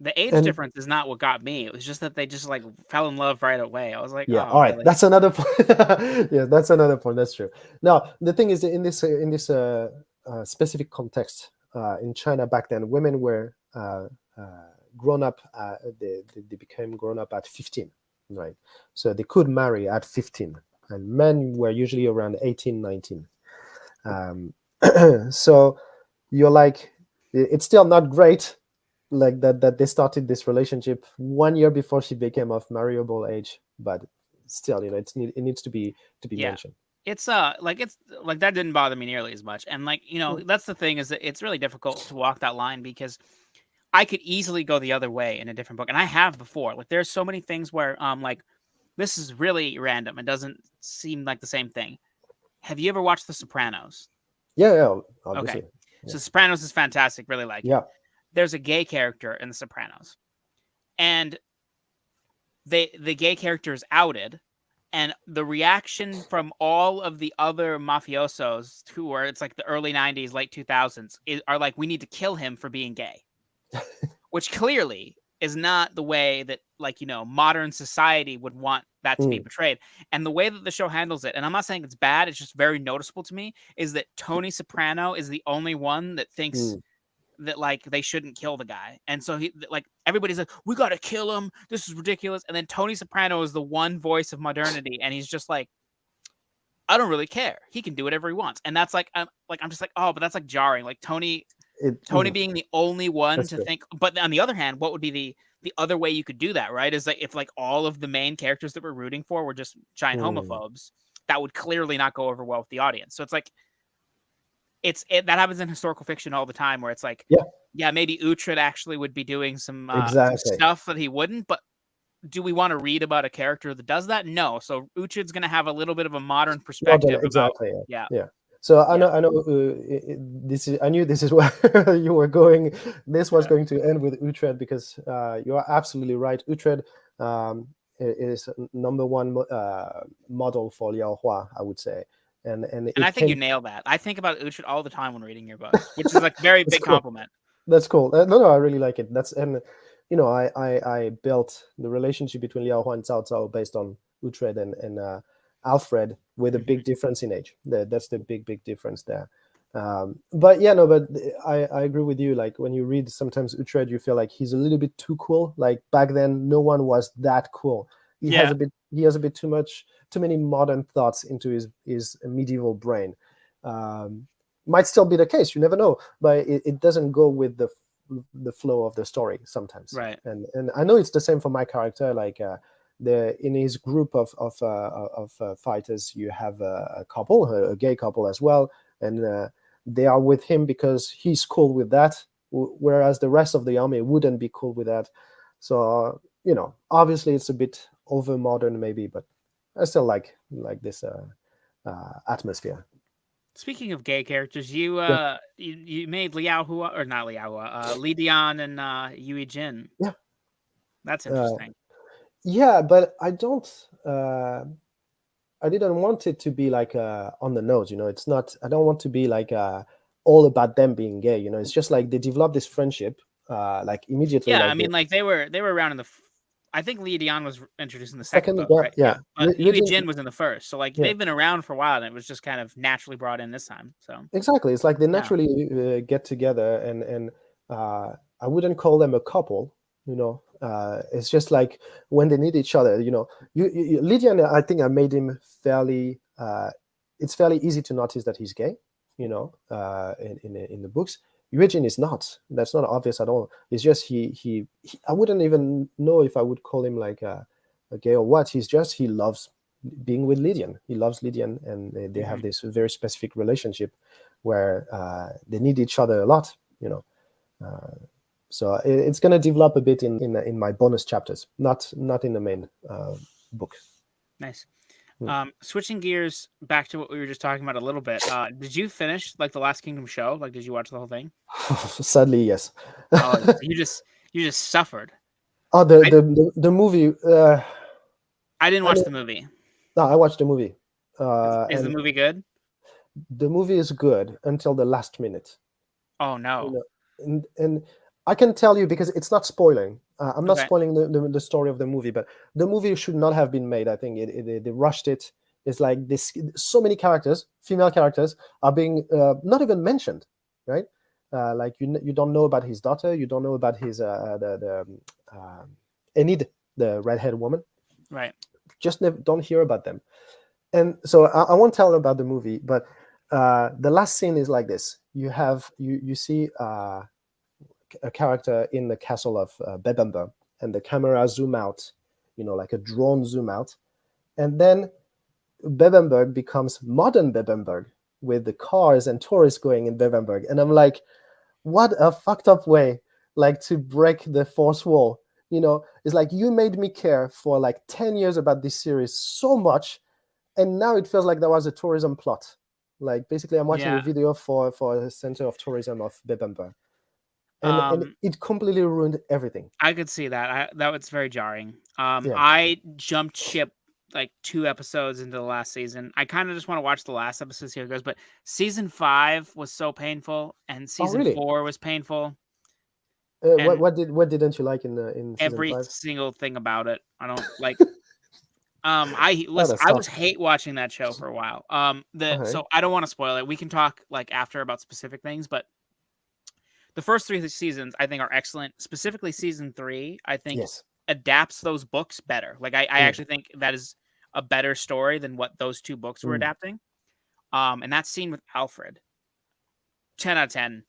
A: The age
B: And
A: difference is not what got me. It was just that they just like fell in love right away. I was like,
B: yeah,
A: oh,
B: all right,
A: really?
B: that's another point. Yeah, that's another point. That's true. Now the thing is, in this specific context, in China back then, women were grown up. They became grown up at 15, right? So they could marry at 15, and men were usually around 18, 19. So you're like, it's still not great, like that they started this relationship 1 year before she became of marriable age, but still, it needs to be
A: Yeah.
B: mentioned.
A: It's like that didn't bother me nearly as much. And like, that's the thing, is that it's really difficult to walk that line, because I could easily go the other way in a different book. And I have before. Like there's so many things where like this is really random. It doesn't seem like the same thing. Have you ever watched The Sopranos?
B: Yeah,
A: Okay.
B: obviously.
A: So Sopranos is fantastic, really like it.
B: Yeah.
A: There's a gay character in The Sopranos. And the gay character is outed, and the reaction from all of the other mafiosos who are, it's like the early 90s, late 2000s, are like, we need to kill him for being gay. Which clearly is not the way that, like, modern society would want that to be portrayed. And the way that the show handles it, and I'm not saying it's bad, it's just very noticeable to me, is that Tony Soprano is the only one that thinks that like they shouldn't kill the guy. And so he like everybody's like, we gotta kill him. This is ridiculous. And then Tony Soprano is the one voice of modernity, and he's just like, I don't really care. He can do whatever he wants. And that's like I'm just like, oh, but that's like jarring. Like Tony being the only one to think. But on the other hand, what would be the other way you could do that, right? Is like if like all of the main characters that we're rooting for were just giant homophobes, that would clearly not go over well with the audience. So it's like that happens in historical fiction all the time, where it's like, yeah, maybe Uhtred actually would be doing some stuff that he wouldn't, but do we want to read about a character that does that? No. So Uhtred's going to have a little bit of a modern perspective. Yeah.
B: So I know. I knew this is where you were going. This was going to end with Uhtred because you are absolutely right. Uhtred is number one model for Liao Hua, I would say. And
A: I think you nail that. I think about Uhtred all the time when reading your books, which is like very big compliment.
B: That's cool. No, I really like it. I built the relationship between Liao Hua and Cao Cao based on Uhtred and Alfred, with a big difference in age. That's the big difference there. But I agree with you. Like when you read sometimes Uhtred, you feel like he's a little bit too cool. Like back then, no one was that cool. He has a bit too many modern thoughts into his medieval brain. Might still be the case. You never know, but it doesn't go with the flow of the story sometimes.
A: Right.
B: And I know it's the same for my character. Like in his group of fighters, you have a couple, a gay couple as well, and they are with him because he's cool with that, whereas the rest of the army wouldn't be cool with that. So obviously it's a bit over modern maybe, but I still like this atmosphere.
A: Speaking of gay characters, you made Liao Hua, or not Liao Hua, Li Dian and Yui Jin.
B: Yeah,
A: that's interesting.
B: Yeah, but I don't. I didn't want it to be like on the nose. It's not. I don't want to be like all about them being gay. It's just like they developed this friendship like immediately.
A: Yeah,
B: like
A: I mean, like they were around in the. I think Li Dian was introduced in the second book, right?
B: Yeah.
A: But Yui Jin was in the first, so like they've been around for a while, and it was just kind of naturally brought in this time. So
B: exactly, it's like they naturally get together, and I wouldn't call them a couple. It's just like when they need each other. Lydian, I think I made him fairly. It's fairly easy to notice that he's gay. In the books. Eugene is not. That's not obvious at all. It's just he I wouldn't even know if I would call him like a gay or what. He loves being with Lydian. He loves Lydian, and they have this very specific relationship where they need each other a lot. So it's going to develop a bit in my bonus chapters, not in the main book.
A: Nice. Switching gears back to what we were just talking about a little bit. Did you finish like the Last Kingdom show? Like, did you watch the whole thing?
B: Sadly, yes.
A: Oh, you just suffered.
B: Oh, the movie.
A: I didn't watch the movie.
B: No, I watched the movie.
A: Is the movie good?
B: The movie is good until the last minute.
A: Oh no.
B: And I can tell you because it's not spoiling. I'm not spoiling the story of the movie, but the movie should not have been made. I think they rushed it. It's like this. So many characters, female characters, are being not even mentioned, right? Like you don't know about his daughter. You don't know about his Enid, the redhead woman.
A: Right.
B: Just don't hear about them. And so I won't tell about the movie, but the last scene is like this. You see a character in the castle of Bebember, and the camera zoom out, like a drone zoom out, and then Bebemberg becomes modern Bebemberg with the cars and tourists going in Bebemberg, and I'm like, what a fucked up way, like, to break the fourth wall. It's like you made me care for like 10 years about this series so much, and now it feels like there was a tourism plot. Like basically, I'm watching a video for a center of tourism of Bebemberg. And it completely ruined everything.
A: I could see that. That was very jarring. I jumped ship like 2 episodes into the last season. I kind of just want to watch the last episode, see how it goes. But season 5 was so painful, and season 4 was painful.
B: What didn't you like in season
A: every
B: 5?
A: Single thing about it? I don't like.
B: Oh, that's
A: I was
B: tough.
A: hate watching that show for a while.
B: Okay.
A: So I don't want to spoil it. We can talk like after about specific things, but the first 3 seasons I think are excellent. Specifically, season 3, I think
B: Yes.
A: adapts those books better. Like I
B: Mm,
A: actually think that is a better story than what those 2 books were
B: mm.
A: adapting. And that scene with Alfred, 10 out of 10,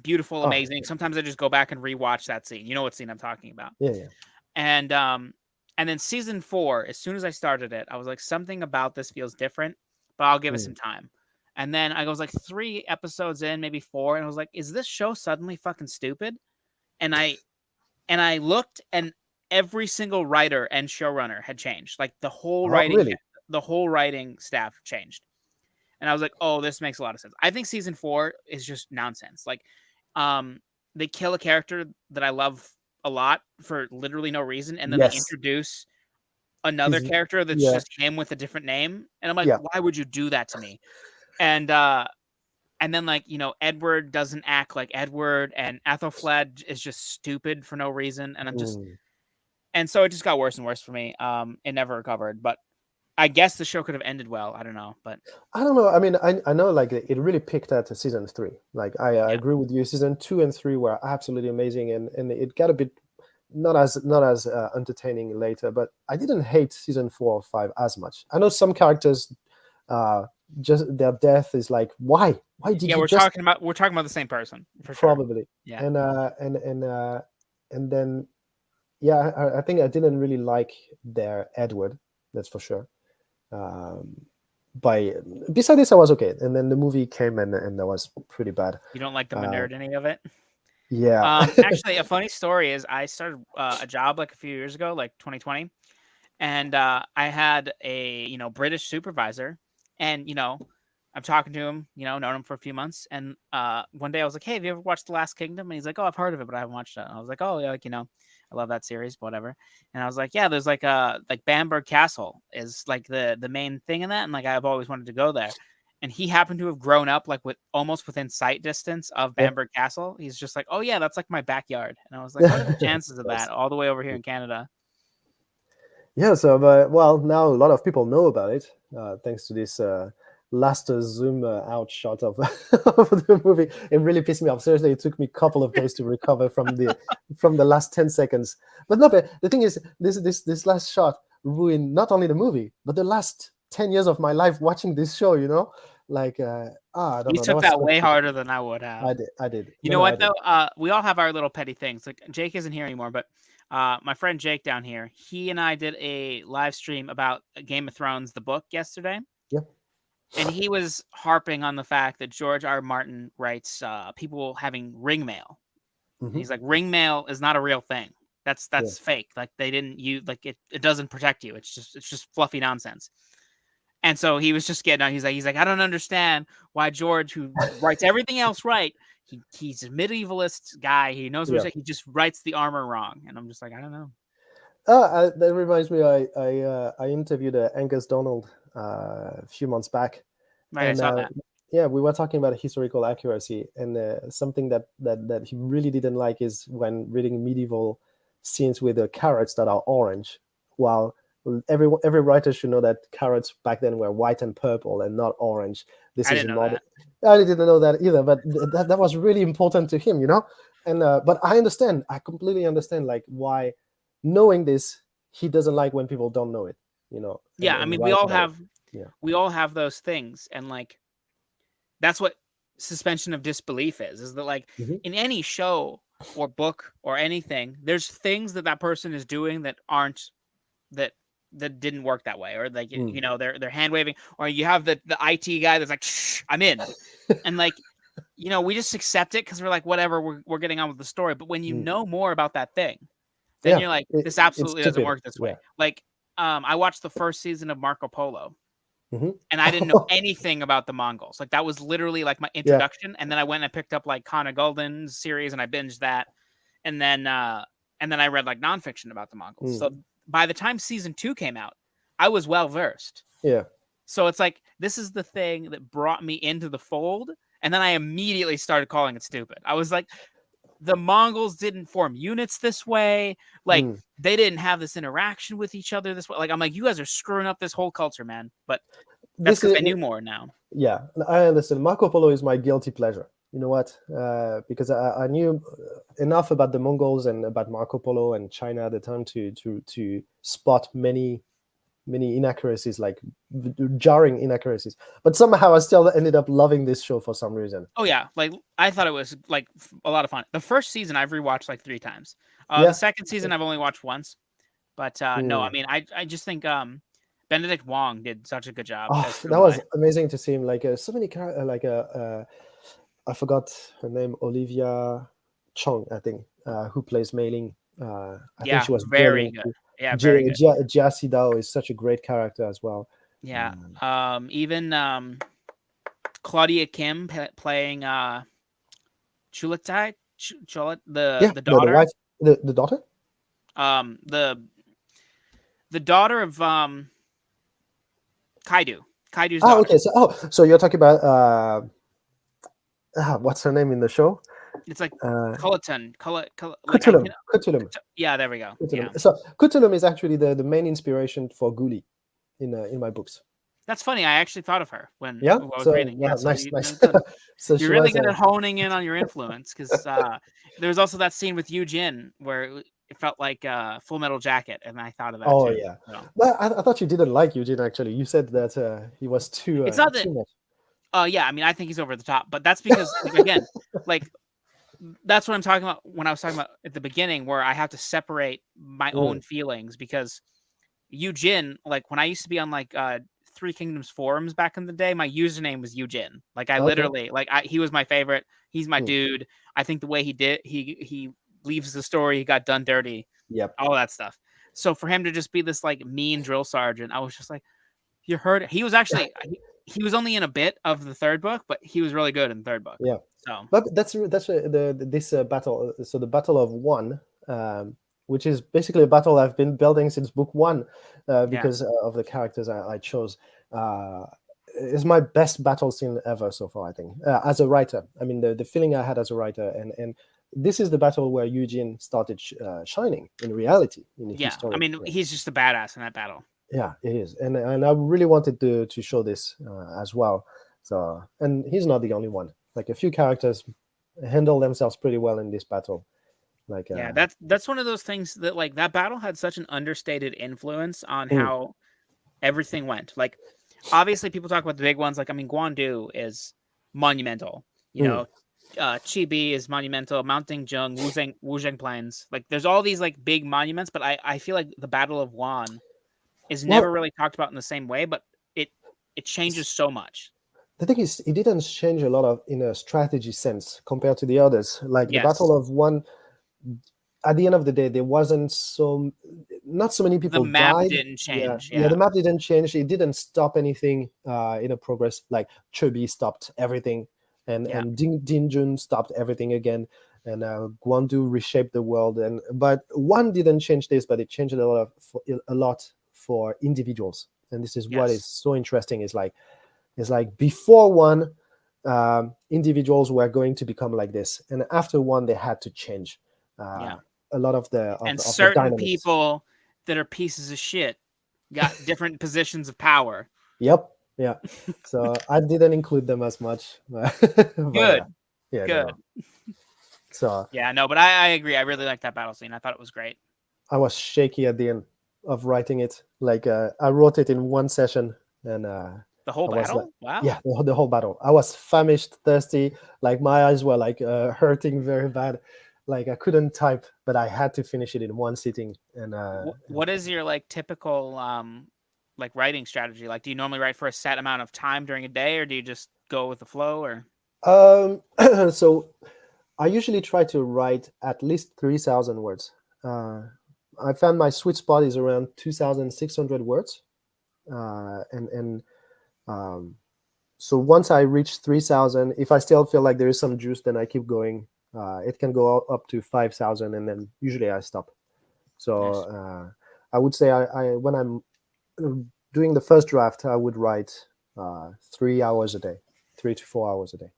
A: beautiful,
B: Oh,
A: amazing.
B: yeah.
A: Sometimes I just go back and rewatch that scene. You know what scene I'm talking about.
B: Yeah, yeah.
A: And and then season 4, as soon as I started it, I was like, something about this feels different, but I'll give it
B: Mm.
A: some time. And then I was like 3 episodes in, maybe 4, and I was like, is this show suddenly fucking stupid? And I looked, and every single writer and showrunner had changed. Like
B: Oh, really?
A: the whole writing staff changed. And I was like, oh, this makes a lot of sense. I think season 4 is just nonsense. Like, um, they kill a character that I love a lot for literally no reason, and then they
B: Yes.
A: introduce another
B: He's
A: character that's
B: yeah,
A: just him with a different name. And I'm like,
B: yeah.
A: why would you do that to me? And and then like, Edward doesn't act like Edward, and Ethelfled is just stupid for no reason. And
B: Mm.
A: and so it just got worse and worse for me. It never recovered, but I guess the show could have ended well. I don't know, but
B: I don't know. I mean, I know like it really picked at season 3. Like I
A: yeah.
B: agree with you. Season 2 and 3 were absolutely amazing, and it got a bit not as entertaining later. But I didn't hate season 4 or 5 as much. I know some characters, uh, just their death is like, why did
A: Yeah,
B: you just
A: we're talking about the same person for sure.
B: probably
A: Yeah.
B: and then yeah, I think I didn't really like their Edward. That's for sure. Um, by beside this, I was okay, and then the movie came and that was pretty bad.
A: You don't like the
B: Uh,
A: modernity of it?
B: yeah.
A: Actually, a funny story is I started a job like a few years ago, like 2020, and I had a British supervisor, and I'm talking to him, known him for a few months, and one day I was like, "Hey, have you ever watched The Last Kingdom?" And he's like, "Oh, I've heard of it, but I haven't watched it." And I was like, "Oh, yeah, like I love that series, whatever." And I was like, "Yeah, there's like Bamberg Castle is like the main thing in that, and like I've always wanted to go there." And he happened to have grown up like with almost within sight distance of
B: Yeah.
A: Bamberg Castle. He's just like, "Oh yeah, that's like my backyard." And I was like, "What are the chances of
B: Nice.
A: that all the way over here in Canada?"
B: Yeah. So, but well, now a lot of people know about it, thanks to this last zoom out shot of, of the movie. It really pissed me off. Seriously, it took me a couple of days to recover from the last 10 seconds. But no, but the thing is, this last shot ruined not only the movie but the last 10 years of my life watching this show. Like I don't
A: You
B: know. That
A: took
B: was
A: that
B: so
A: way
B: stupid.
A: harder than I would have.
B: I did.
A: You
B: No,
A: know
B: no, I
A: what
B: did.
A: though? We all have our little petty things. Like Jake isn't here anymore, but my friend Jake down here, he and I did a live stream about Game of Thrones, the book, yesterday,
B: Yeah.
A: and he was harping on the fact that George R. R. Martin writes people having ring mail, and
B: Hmm.
A: he's like, ring mail is not a real thing.
B: Yeah.
A: That's fake. Like they didn't use like it doesn't protect you. It's just fluffy nonsense. And so he was just getting on. He's like, I don't understand why George, who writes everything else right, he's a medievalist guy. He knows what
B: Yeah.
A: he just writes the armor wrong. And I'm just like, I don't know.
B: That reminds me, I interviewed Angus Donald a few months back,
A: Right, I
B: and
A: saw that.
B: yeah, we were talking about historical accuracy, and something that he really didn't like is when reading medieval scenes with the carrots that are orange, while every writer should know that carrots back then were white and purple and not orange. This
A: I
B: is
A: didn't
B: a
A: know
B: modern.
A: that.
B: I didn't know that either, but that was really important to him. And but I understand. I completely understand, like why, knowing this, he doesn't like when people don't know it. And
A: Yeah, I mean,
B: write about it. Yeah.
A: we all have those things, and like that's what suspension of disbelief is that like
B: Hmm.
A: in any show or book or anything, there's things that that person is doing that aren't that that didn't work that way, or like
B: Mm.
A: they're hand waving, or you have the IT guy that's like, shh, I'm in, and like we just accept it because we're like, whatever, we're getting on with the story. But when you
B: Mm.
A: know more about that thing, then
B: Yeah.
A: you're like, this
B: It's
A: absolutely doesn't
B: stupid.
A: work this way.
B: Yeah.
A: Like I watched the first season of Marco Polo,
B: Hmm.
A: and I didn't know anything about the Mongols. Like that was literally like my
B: Yeah.
A: introduction, and then I went and picked up like Connor Golden's series and I binged that, and then I read like nonfiction about the Mongols.
B: Mm.
A: So by the time season 2 came out, I was well versed.
B: Yeah.
A: So it's like this is the thing that brought me into the fold, and then I immediately started calling it stupid. I was like, the Mongols didn't form units this way. Like
B: Mm.
A: they didn't have this interaction with each other this way. Like I'm like, you guys are screwing up this whole culture, man. But that's
B: This
A: because
B: is
A: I knew more now.
B: Yeah, I understand. Marco Polo is my guilty pleasure. You know what? Because I knew enough about the Mongols and about Marco Polo and China at the time to spot many inaccuracies, like jarring inaccuracies. But somehow I still ended up loving this show for some reason.
A: Oh yeah, like I thought it was like a lot of fun. The first season I've rewatched like 3 times. The
B: Yeah.
A: second season I've only watched once. But no, I
B: Mm.
A: mean I just think Benedict Wong did such a good job
B: Oh,
A: as
B: that
A: Kublai.
B: was amazing to see him. Like so many I forgot her name, Olivia Chong, I think, who plays Mei Ling. I think
A: Yeah,
B: she was
A: very
B: brilliant.
A: good. Yeah, very good.
B: Jiaxi Dao is such a great character as well.
A: Yeah. Even Claudia Kim playing Chulatai, Chulat,
B: Yeah,
A: the
B: the
A: daughter.
B: wife, the daughter.
A: Um the the daughter of Kaidu. Kaidu's
B: Oh,
A: daughter.
B: okay. So you're talking about what's her name in the show?
A: It's like
B: Uh,
A: Kulaton. Like I can
B: Cthulhu. Cthulhu.
A: yeah, there we go. Yeah.
B: Cthulhu. So Cthulhu is actually the main inspiration for Ghoulie in my books.
A: That's funny. I actually thought of her when
B: Yeah.
A: I was
B: So
A: reading. Yeah,
B: wow,
A: so
B: nice,
A: you
B: nice.
A: done.
B: So
A: You're
B: she
A: really
B: was
A: good at honing in on your influence because there's also that scene with Yu Jin where it felt like Full Metal Jacket, and I thought of that
B: Oh
A: too.
B: yeah.
A: So
B: Well, I thought you didn't like Eugene actually. You said that he was
A: it's not that.
B: too much.
A: Yeah, I mean, I think he's over the top, but that's because like, again, like that's what I'm talking about when I was talking about at the beginning, where I have to separate my
B: Mm.
A: own feelings because Yu Jin, like when I used to be on like Three Kingdoms forums back in the day, my username was Yu Jin. Like I
B: Okay.
A: literally he was my favorite. He's my
B: Mm.
A: dude. I think the way he leaves the story, he got done dirty,
B: Yep.
A: all that stuff. So for him to just be this like mean drill sergeant, I was just like, you heard it. He was actually he was only in a bit of the third book, but he was really good in the third book.
B: Yeah.
A: So
B: But that's this battle. So the Battle of One, which is basically a battle I've been building since book one,
A: yeah,
B: because of the characters I chose. Is my best battle scene ever so far. I think as a writer. I mean the feeling I had as a writer, and this is the battle where Eugene started shining in reality in his
A: yeah. I
B: story.
A: mean,
B: Yeah.
A: he's just a badass in that battle.
B: Yeah, it is, and I really wanted to show this as well. So, and he's not the only one. Like a few characters handle themselves pretty well in this battle. Like,
A: Yeah, that's one of those things that like that battle had such an understated influence on
B: mm,
A: how everything went. Like obviously people talk about the big ones. Like I mean, Guandu is monumental. You
B: mm.
A: know, Chibi is monumental. Mount Dingjung, Wuzheng Plains. Like there's all these like big monuments, but I feel like the Battle of Wan is never
B: Well,
A: really talked about in the same way. But it it changes so much.
B: the thing is, it didn't change a lot of in a strategy sense compared to the others. Like the
A: Yes,
B: Battle of One, at the end of the day, there wasn't not so many
A: the
B: people
A: map
B: died.
A: didn't
B: Yeah,
A: change.
B: yeah.
A: Yeah,
B: The map didn't change. It didn't stop anything in a progress. Like Chobi stopped everything, and
A: yeah,
B: Dinjun stopped everything again, and Guandu reshaped the world. And but one didn't change this, but it changed a lot for individuals. And this is what is
A: yes,
B: so interesting. Is like before one, individuals were going to become like this, and after one, they had to change.
A: yeah.
B: Uh, a lot of
A: And
B: of the
A: certain
B: dynamics.
A: people that are pieces of shit got different positions of power.
B: Yep. Yeah. So I didn't include them as much, but,
A: Good,
B: yeah,
A: good.
B: no. So
A: Yeah, no, but I agree. I really liked that battle scene. I thought it was great.
B: I was shaky at the end of writing it. Like I wrote it in one session, and
A: The whole
B: I was like,
A: battle? Wow.
B: yeah, the whole battle. I was famished, thirsty. Like my eyes were like hurting very bad. Like I couldn't type, but I had to finish it in one sitting. And
A: What is your like typical like writing strategy? Like do you normally write for a set amount of time during a day or do you just go with the flow or
B: so I usually try to write at least 3,000 words. Uh, I found my sweet spot is around 2,600 words, and um, so once I reach 3,000, if I still feel like there is some juice, then I keep going. It can go up to 5,000, and then usually I stop. So
A: Nice.
B: I would say I when I'm doing the first draft, I would write 3 hours a day, 3 to 4 hours a day.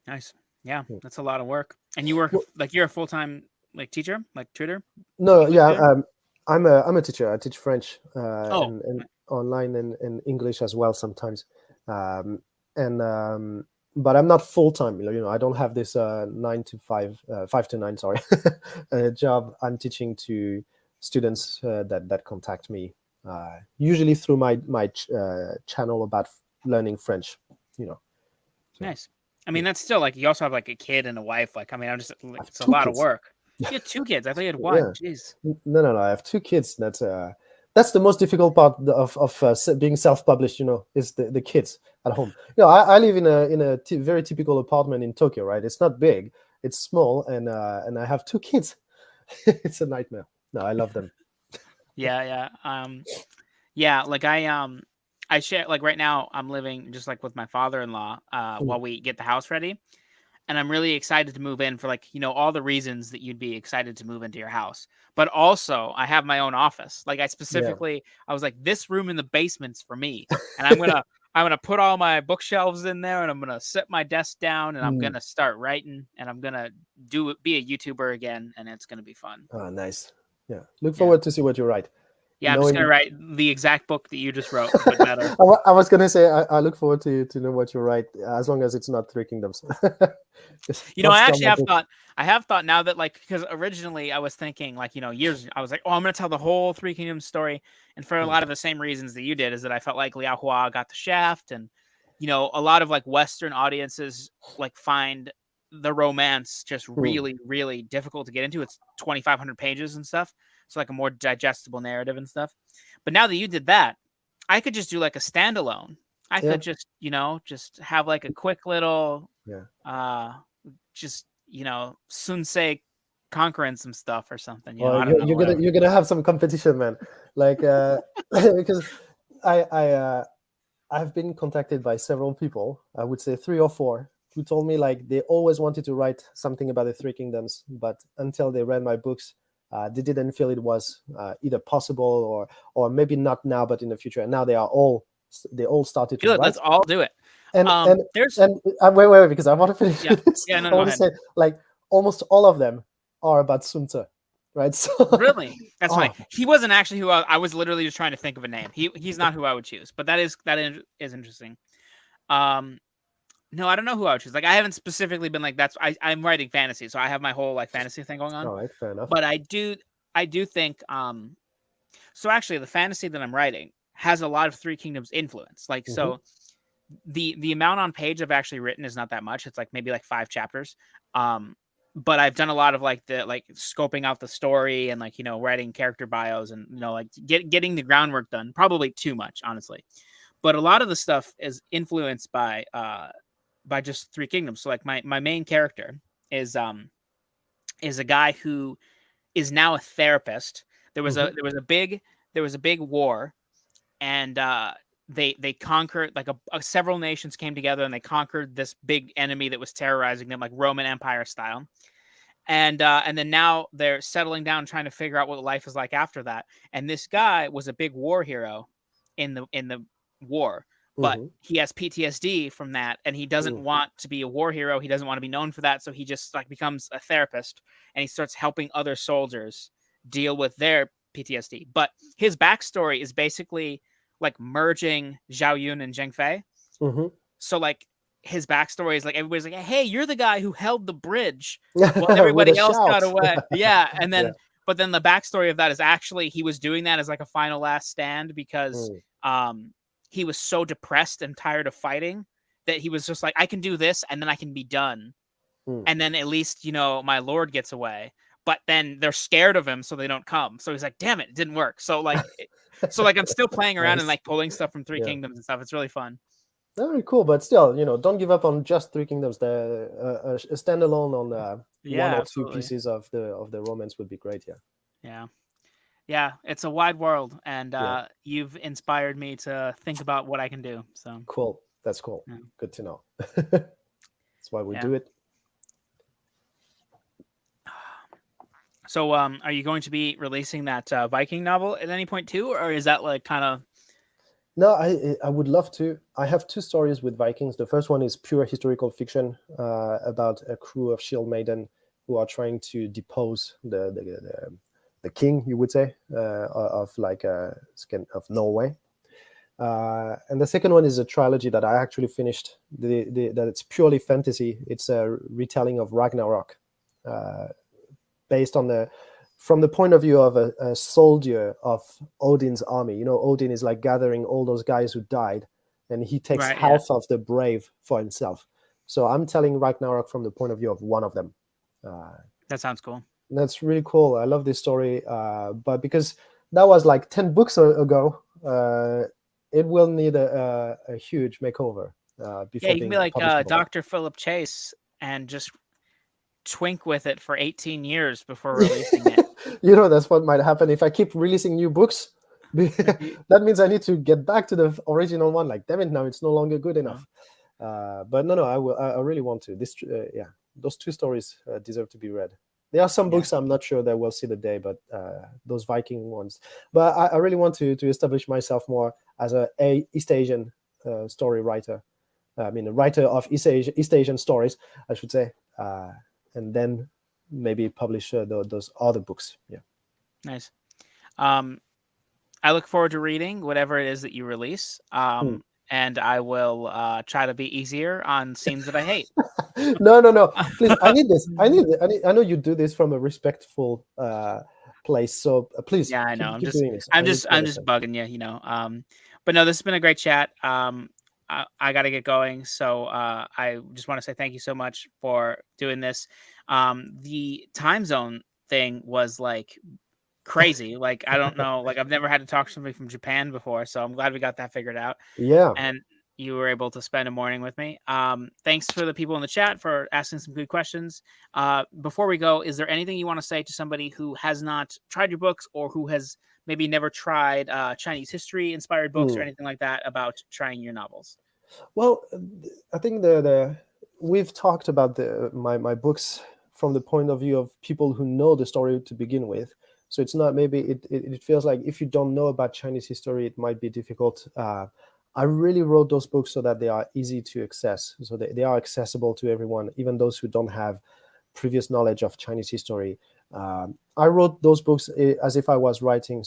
A: Nice. Yeah, that's a lot of work. And you work
B: Well,
A: like you're a full-time like teacher, like tutor,
B: no,
A: English
B: yeah,
A: tutor.
B: I'm a teacher. I teach French
A: Oh,
B: and online and English as well sometimes, um, and but I'm not full time. I don't have this 9 to 5, 5 to 9, sorry, job. I'm teaching to students that contact me usually through my channel about learning French. You know, so
A: nice. I
B: yeah.
A: mean, that's still like you also have like a kid and a wife. Like, I mean, I'm just
B: I
A: like
B: have
A: it's a
B: two
A: lot of
B: kids.
A: work. You had 2 kids. I thought you had
B: Yeah.
A: one. Jeez.
B: No, no, no. I have two kids. That's the most difficult part of being self-published. Is the kids at home. I live in a very typical apartment in Tokyo. Right? It's not big. It's small, and I have two kids. It's a nightmare. No, I love them.
A: Yeah, yeah. Yeah, like I share like right now I'm living just like with my father-in-law
B: Mm.
A: while we get the house ready. And I'm really excited to move in for like, all the reasons that you'd be excited to move into your house. But also, I have my own office. Like
B: Yeah.
A: I was like, this room in the basement's for me. And I'm gonna put all my bookshelves in there and I'm gonna set my desk down and I'm
B: Mm.
A: gonna start writing and I'm gonna be a YouTuber again and it's gonna be fun.
B: Ah, nice. Yeah. Look
A: Yeah.
B: forward to see what you write.
A: Yeah, I'm just gonna
B: Knowing
A: write the exact book that you just wrote, but better.
B: I was gonna say I look forward to know what you write, as long as it's not Three Kingdoms. Just don't
A: I
B: steal
A: actually
B: my book.
A: have thought now that like because originally I was thinking like years I was like, oh, I'm gonna tell the whole Three Kingdoms story, and for a
B: Mm.
A: lot of the same reasons that you did is that I felt like Liao Hua got the shaft, and a lot of like Western audiences like find the romance just
B: Mm.
A: really really difficult to get into. It's 2,500 pages and stuff, so like a more digestible narrative and stuff. But now that you did that, I could just do like a standalone. I
B: Yeah.
A: could just have like a quick little
B: Yeah.
A: uh just Sun Se conquering some stuff or something.
B: Well,
A: I don't
B: you're,
A: know,
B: you're gonna
A: whatever.
B: you're gonna have some competition, man. Like, because I've been contacted by several people. I would say three or four who told me like they always wanted to write something about the Three Kingdoms, but until they read my books, they didn't feel it was either possible or maybe not now, but in the future. And now they all started to
A: Good, let's
B: write.
A: all do it.
B: And and
A: There's
B: and wait, because I want to finish
A: Yeah,
B: with this.
A: yeah, no,
B: I
A: go
B: want to
A: ahead.
B: say like almost all of them are about Sun Tzu, right? So,
A: Really, that's funny.
B: oh,
A: He wasn't actually who I was literally just trying to think of a name. He's not who I would choose, but that is interesting. Um, no, I don't know who I would choose. Like I haven't specifically been like I'm writing fantasy, so I have my whole like fantasy thing going on.
B: all right, fair enough.
A: But I do think so actually the fantasy that I'm writing has a lot of Three Kingdoms influence. Like
B: Hmm.
A: so the amount on page I've actually written is not that much. It's like maybe like 5 chapters. Um, but I've done a lot of like the like scoping out the story and like writing character bios and like getting the groundwork done. Probably too much, honestly. But a lot of the stuff is influenced by just Three Kingdoms. So like my main character is is a guy who is now a therapist. There was
B: Hmm.
A: a big war and they conquered like several nations came together and they conquered this big enemy that was terrorizing them like Roman Empire style. And then now they're settling down trying to figure out what life is like after that. And this guy was a big war hero in the war, but
B: Hmm.
A: he has PTSD from that and he doesn't want to be a war hero. He doesn't want to be known for that, so he just like becomes a therapist and he starts helping other soldiers deal with their PTSD. But his backstory is basically like merging Zhao Yun and Zheng Fei.
B: Hmm.
A: So like his backstory is like everybody's like, hey, you're the guy who held the bridge while
B: With a
A: everybody else got
B: shout.
A: away. Yeah. And
B: Yeah.
A: then but then the backstory of that is actually he was doing that as like a final last stand because
B: Mm.
A: he was so depressed and tired of fighting that he was just like, I can do this and then I can be done.
B: Mm.
A: And then at least, my lord gets away. But then they're scared of him, so they don't come. So he's like, damn it didn't work. So like I'm still playing around and
B: Nice.
A: like pulling stuff from Three
B: Yeah.
A: Kingdoms and stuff. It's really fun.
B: Very cool, but still, don't give up on just Three Kingdoms. A standalone on one
A: Yeah,
B: or two
A: absolutely.
B: pieces of the romance would be great. Yeah.
A: Yeah. Yeah. It's a wide world. And
B: Yeah.
A: you've inspired me to think about what I can do. So,
B: Cool. That's cool.
A: yeah.
B: Good to know. That's why we
A: Yeah.
B: do it.
A: So, are you going to be releasing that Viking novel at any point too? Or is that like kind of.
B: No, I would love to. I have two stories with Vikings. The first one is pure historical fiction about a crew of shield maiden who are trying to depose the king, you would say, of like of Norway. And the second one is a trilogy that I actually finished. That it's purely fantasy. It's a retelling of Ragnarok, uh, based on the from the point of view of a soldier of Odin's army. You know, Odin is like gathering all those guys who died, and he takes
A: Right. Yeah.
B: half of the brave for himself. So I'm telling Ragnarok from the point of view of one of them. Uh,
A: That sounds cool.
B: that's really cool. I love this story, but because that was like 10 books ago, it will need a huge makeover
A: Yeah,
B: before
A: you can be
B: being
A: like
B: published properly.
A: Dr. Philip Chase and just twink with it for 18 years before releasing it.
B: You know, that's what might happen if I keep releasing new books. That means I need to get back to the original one. Like, damn it, now it's no longer good enough. But no, I will. I really want to. This, yeah, those two stories deserve to be read. There are some
A: Yeah.
B: books I'm not sure that will see the day, but those Viking ones. But I really want to establish myself more as a East Asian story writer. I mean, a writer of East Asian stories, I should say, and then maybe publish those other books. Yeah.
A: Nice. I look forward to reading whatever it is that you release.
B: Hmm.
A: And I will try to be easier on scenes that I hate.
B: No. Please, I need this. I know you do this from a respectful place. So please
A: Yeah, I know.
B: keep doing this.
A: I'm
B: I need
A: just
B: to
A: I'm just
B: understand.
A: bugging you, you know. But no, this has been a great chat. I got to get going, so I just want to say thank you so much for doing this. The time zone thing was like crazy. Like I don't know, like I've never had to talk to somebody from Japan before, so I'm glad we got that figured out.
B: Yeah.
A: And you were able to spend a morning with me. Thanks for the people in the chat for asking some good questions. Before we go, is there anything you want to say to somebody who has not tried your books or who has maybe never tried Chinese history inspired books or
B: Hmm.
A: anything like that about trying your novels?
B: Well, I think the we've talked about my books from the point of view of people who know the story to begin with. So it's not, maybe it feels like if you don't know about Chinese history, it might be difficult. I really wrote those books so that they are easy to access, so they are accessible to everyone, even those who don't have previous knowledge of Chinese history. I wrote those books as if I was writing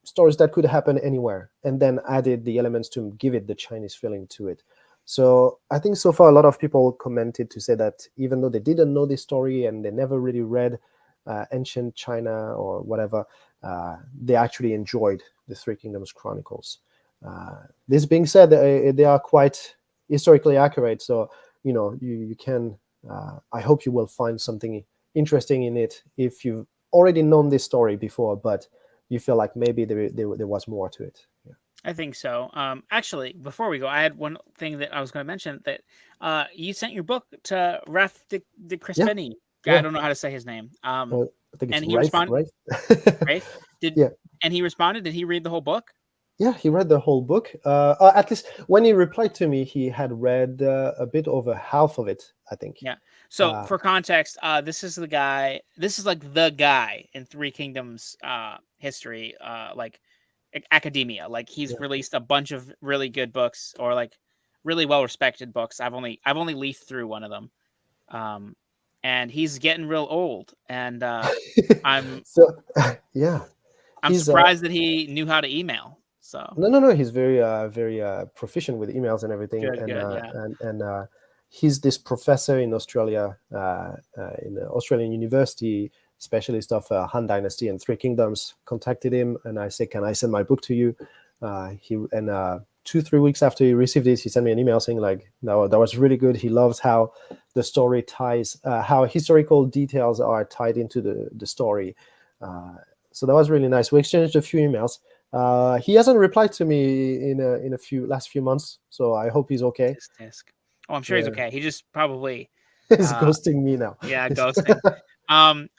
B: stories that could happen anywhere, and then added the elements to give it the Chinese feeling to it. So I think so far a lot of people commented to say that even though they didn't know this story and they never really read ancient China or whatever, they actually enjoyed the Three Kingdoms Chronicles. This being said, they are quite historically accurate, so you can. I hope you will find something interesting in it if you've already known this story before, but you feel like maybe there was more to it. Yeah.
A: I think so. Actually, before we go, I had one thing that I was going to mention that you sent your book to Raf de
B: Yeah.
A: Crispini. I
B: Yeah.
A: don't know how to say his name.
B: I think it's
A: And he
B: Rafe,
A: responded.
B: right?
A: Right?
B: Yeah.
A: And he responded. Did he read the whole book?
B: Yeah, he read the whole book. At least when he replied to me, he had read a bit over half of it, I think.
A: Yeah. So for context, this is the guy. This is like the guy in Three Kingdoms history, like academia. Like he's
B: Yeah.
A: released a bunch of really good books or like really well respected books. I've only leafed through one of them. And he's getting real old, and I'm
B: So yeah,
A: I'm
B: he's
A: surprised that he knew how to email. So
B: no. He's very proficient with emails and everything,
A: good, yeah.
B: and he's this professor in Australia, in an Australian university, specialist of Han Dynasty and Three Kingdoms. Contacted him, and I said, "Can I send my book to you?" He and 2-3 weeks after he received it, he sent me an email saying like, "No, that was really good. He loves how the story ties, how historical details are tied into the story." So that was really nice. We exchanged a few emails. He hasn't replied to me in a last few months, so I hope he's okay.
A: Disc. Oh, I'm sure he's
B: Yeah,
A: okay. He just probably
B: he's ghosting me now.
A: yeah, ghosting.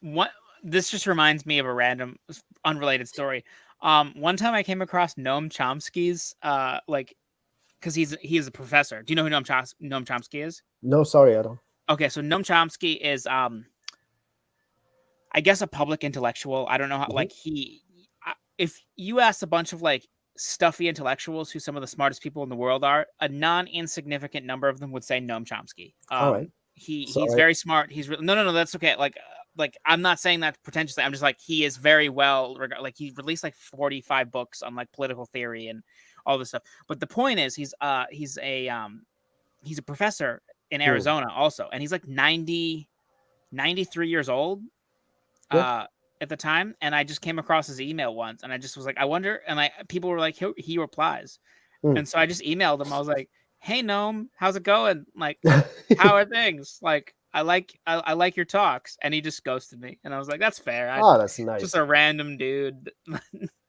A: What this just reminds me of a random unrelated story. One time I came across Noam Chomsky's like because he is a professor. Do you know who Noam Chomsky is?
B: No, sorry, I don't.
A: Okay, so Noam Chomsky is I guess a public intellectual. I don't know how
B: Mhm.
A: like if you ask a bunch of like stuffy intellectuals who some of the smartest people in the world are, a non-insignificant number of them would say Noam Chomsky.
B: All right.
A: He's
B: Sorry.
A: very smart. No, that's okay. Like I'm not saying that pretentiously. I'm just like, he is very well regarded. Like, he released like 45 books on like political theory and all this stuff. But the point is, he's a professor in Arizona also, and he's like 93 years old at the time. And I just came across his email once, and I just was like, I wonder. And people were like, he replies, and so I just emailed him. I was like, hey Noam, how's it going? Like, how are things? Like, I like your talks. And he just ghosted me, and I was like, that's fair.
B: That's nice.
A: Just a random dude.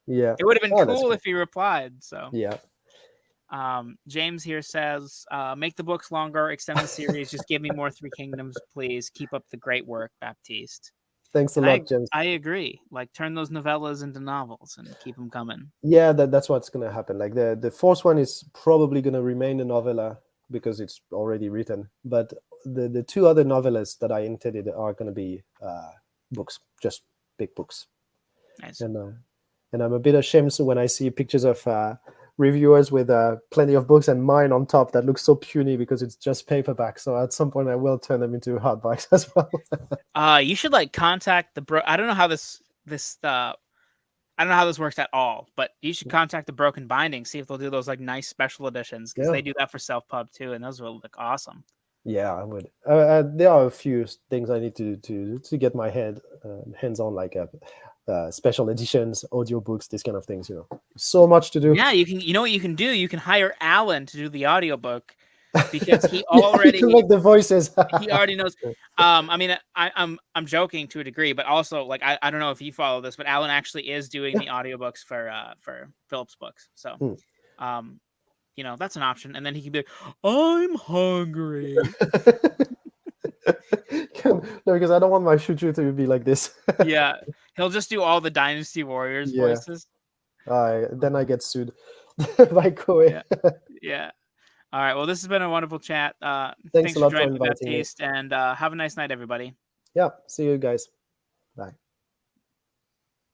B: Yeah,
A: it would have been cool if he replied. So
B: yeah.
A: James here says, make the books longer, extend the series, just give me more Three Kingdoms, please. Keep up the great work, Baptiste.
B: Thanks a lot, James.
A: I agree. Like, turn those novellas into novels and keep them coming.
B: Yeah, that's what's gonna happen. Like, the fourth one is probably gonna remain a novella because it's already written, but the two other novellas that I intended are gonna be books, just big books.
A: Nice.
B: And I'm a bit ashamed when I see pictures of reviewers with plenty of books and mine on top that looks so puny because it's just paperback. So at some point I will turn them into hardbacks as well.
A: You should like contact the I don't know how this I don't know how this works at all, but you should contact the Broken Binding, see if they'll do those like nice special editions, because they do that for self-pub too, and those will look awesome.
B: Yeah, I would. There are a few things I need to get my hands on, like special editions, audiobooks, these kind of things. So much to do.
A: Yeah, you can. You know what you can do? You can hire Alan to do the audiobook, because he already
B: he can make the voices.
A: He already knows. I mean, I'm joking to a degree, but also, like, I don't know if you follow this, but Alan actually is doing the audiobooks for Philip's books. So, that's an option. And then he can be like, I'm hungry.
B: No, because I don't want my choo-choo to be like this.
A: Yeah, he'll just do all the Dynasty Warriors voices.
B: Then I get sued by Koei.
A: Yeah. All right. Well, this has been a wonderful chat.
B: Thanks a lot
A: for joining me,
B: inviting me.
A: Baptiste, and have a nice night, everybody.
B: Yeah. See you guys. Bye.